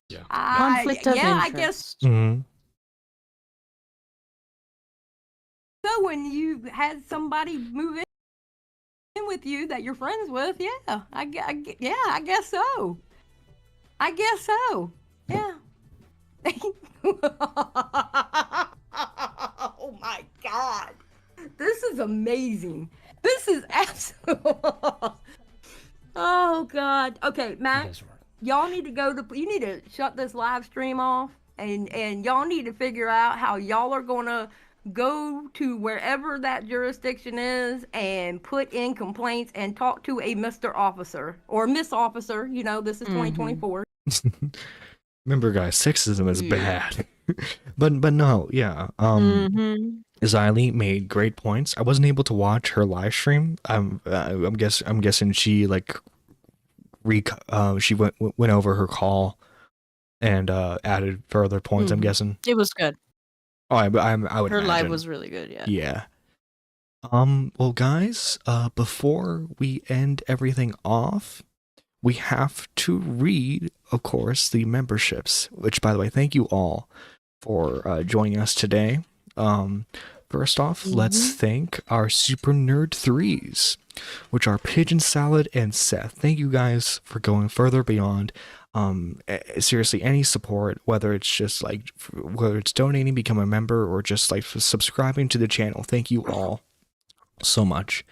Yeah. Conflict of I interest. guess Mm-hmm. so. When you had somebody move in with you that you're friends with, yeah, I guess so. I guess so. Yeah. Oh my God, this is amazing. This is absolute. Oh God. Okay, Max, y'all need to you need to shut this live stream off, and y'all need to figure out how y'all are gonna go to wherever that jurisdiction is and put in complaints and talk to a Mr. Officer or Miss Officer. This is 2024. Remember, guys, sexism is Yeah. bad. but no, yeah. Xylee made great points. I wasn't able to watch her live stream. I'm guessing she like she went over her call and added further points. I'm guessing. It was good. Oh, I would Her imagine. live was really good, yeah. Yeah. Well, guys, before we end everything off, we have to read, of course, the memberships, which, by the way, thank you all for joining us today. First off, let's thank our Super Nerd 3s, which are Pigeon Salad and Seth. Thank you guys for going further beyond. Seriously, any support, whether it's just like, whether it's donating, become a member, or just like subscribing to the channel. Thank you all so much.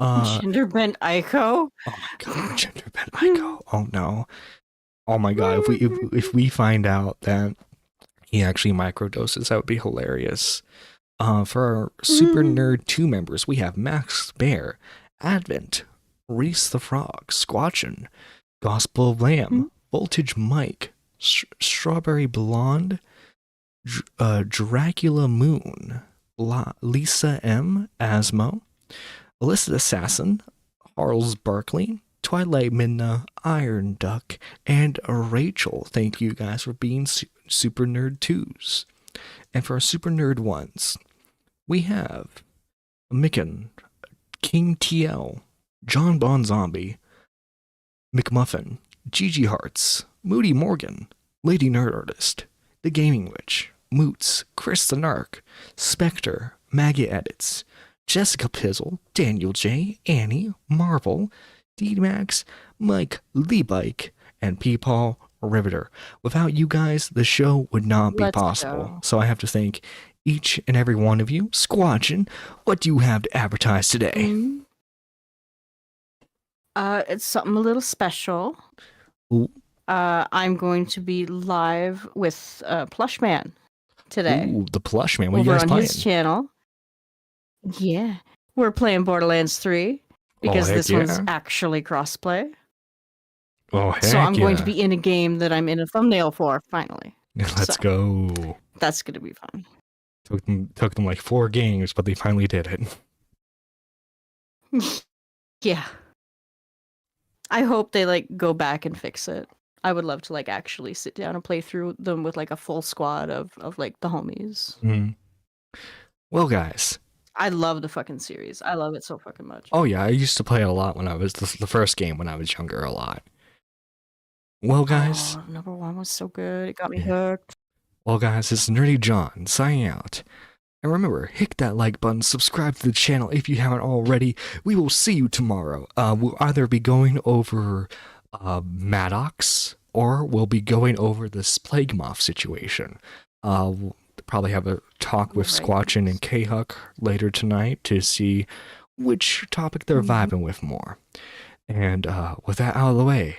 Genderbent Ico. Oh my God, Genderbent Ico. Oh no. Oh my God, if we find out that he actually microdoses, that would be hilarious. For our Super Nerd 2 members, we have Max Bear, Advent, Reese the Frog, Squatchin, Gospel of Lamb, Voltage Mike, Strawberry Blonde, Dracula Moon, Lisa M, Asmo, Illicit Assassin, Harles Barkley, Twilight Midna, Iron Duck, and Rachel. Thank you guys for being Super Nerd 2s. And for our Super Nerd 1s, we have Micken, King TL, John Bon Zombie, McMuffin, Gigi Hearts, Moody Morgan, Lady Nerd Artist, The Gaming Witch, Moots, Chris the Narc, Spectre, Maggie Edits, Jessica Pizzle, Daniel J, Annie, Marvel, D-Max, Mike Lee-Bike, and Peepaw Riveter. Without you guys, the show would not be possible. So I have to thank each and every one of you. Squatchin, what do you have to advertise today? It's something a little special. Ooh. I'm going to be live with Plush Man today. Ooh, the Plush Man. What are you over guys on playing? his channel. Yeah, we're playing Borderlands 3 because heck this one's yeah. actually crossplay. Oh, heck So I'm going to yeah. be in a game that I'm in a thumbnail for finally. Let's So, go. That's going to be fun. Took them like 4 games, but they finally did it. Yeah. I hope they like go back and fix it. I would love to like actually sit down and play through them with like a full squad of like the homies. Well, guys. I love the fucking series. I love it so fucking much. Oh yeah, I used to play it a lot when I was the first game when I was younger a lot. Well, guys, Oh, number one was so good. It got me hooked. well, guys, it's Nerdy John signing out. And remember, hit that like button, subscribe to the channel if you haven't already. We will see you tomorrow. We'll either be going over Maddox, or we'll be going over this Plague Moth situation. We'll probably have a talk with Squatchin and K-Huck later tonight to see which topic they're vibing with more. And with that out of the way,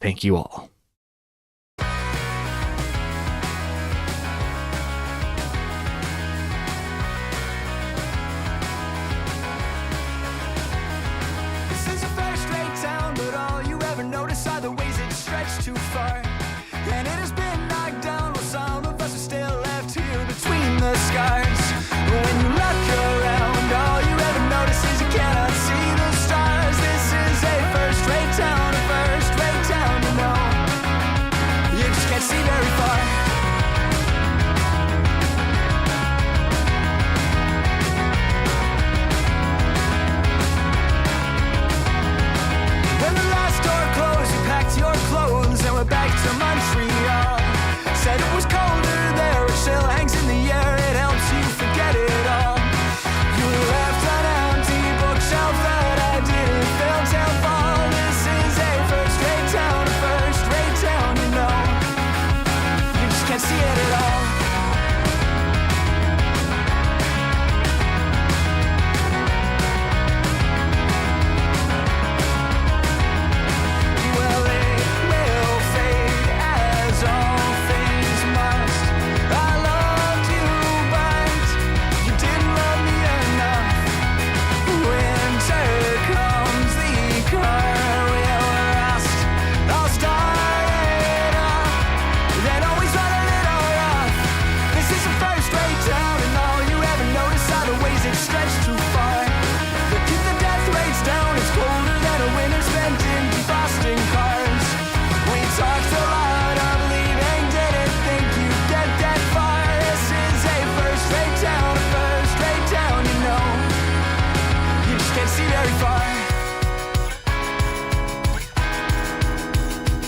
thank you all. This is a first-rate town, but all you ever notice are the ways it stretched too far. And it has been knocked down while some of us are still left here between the scars.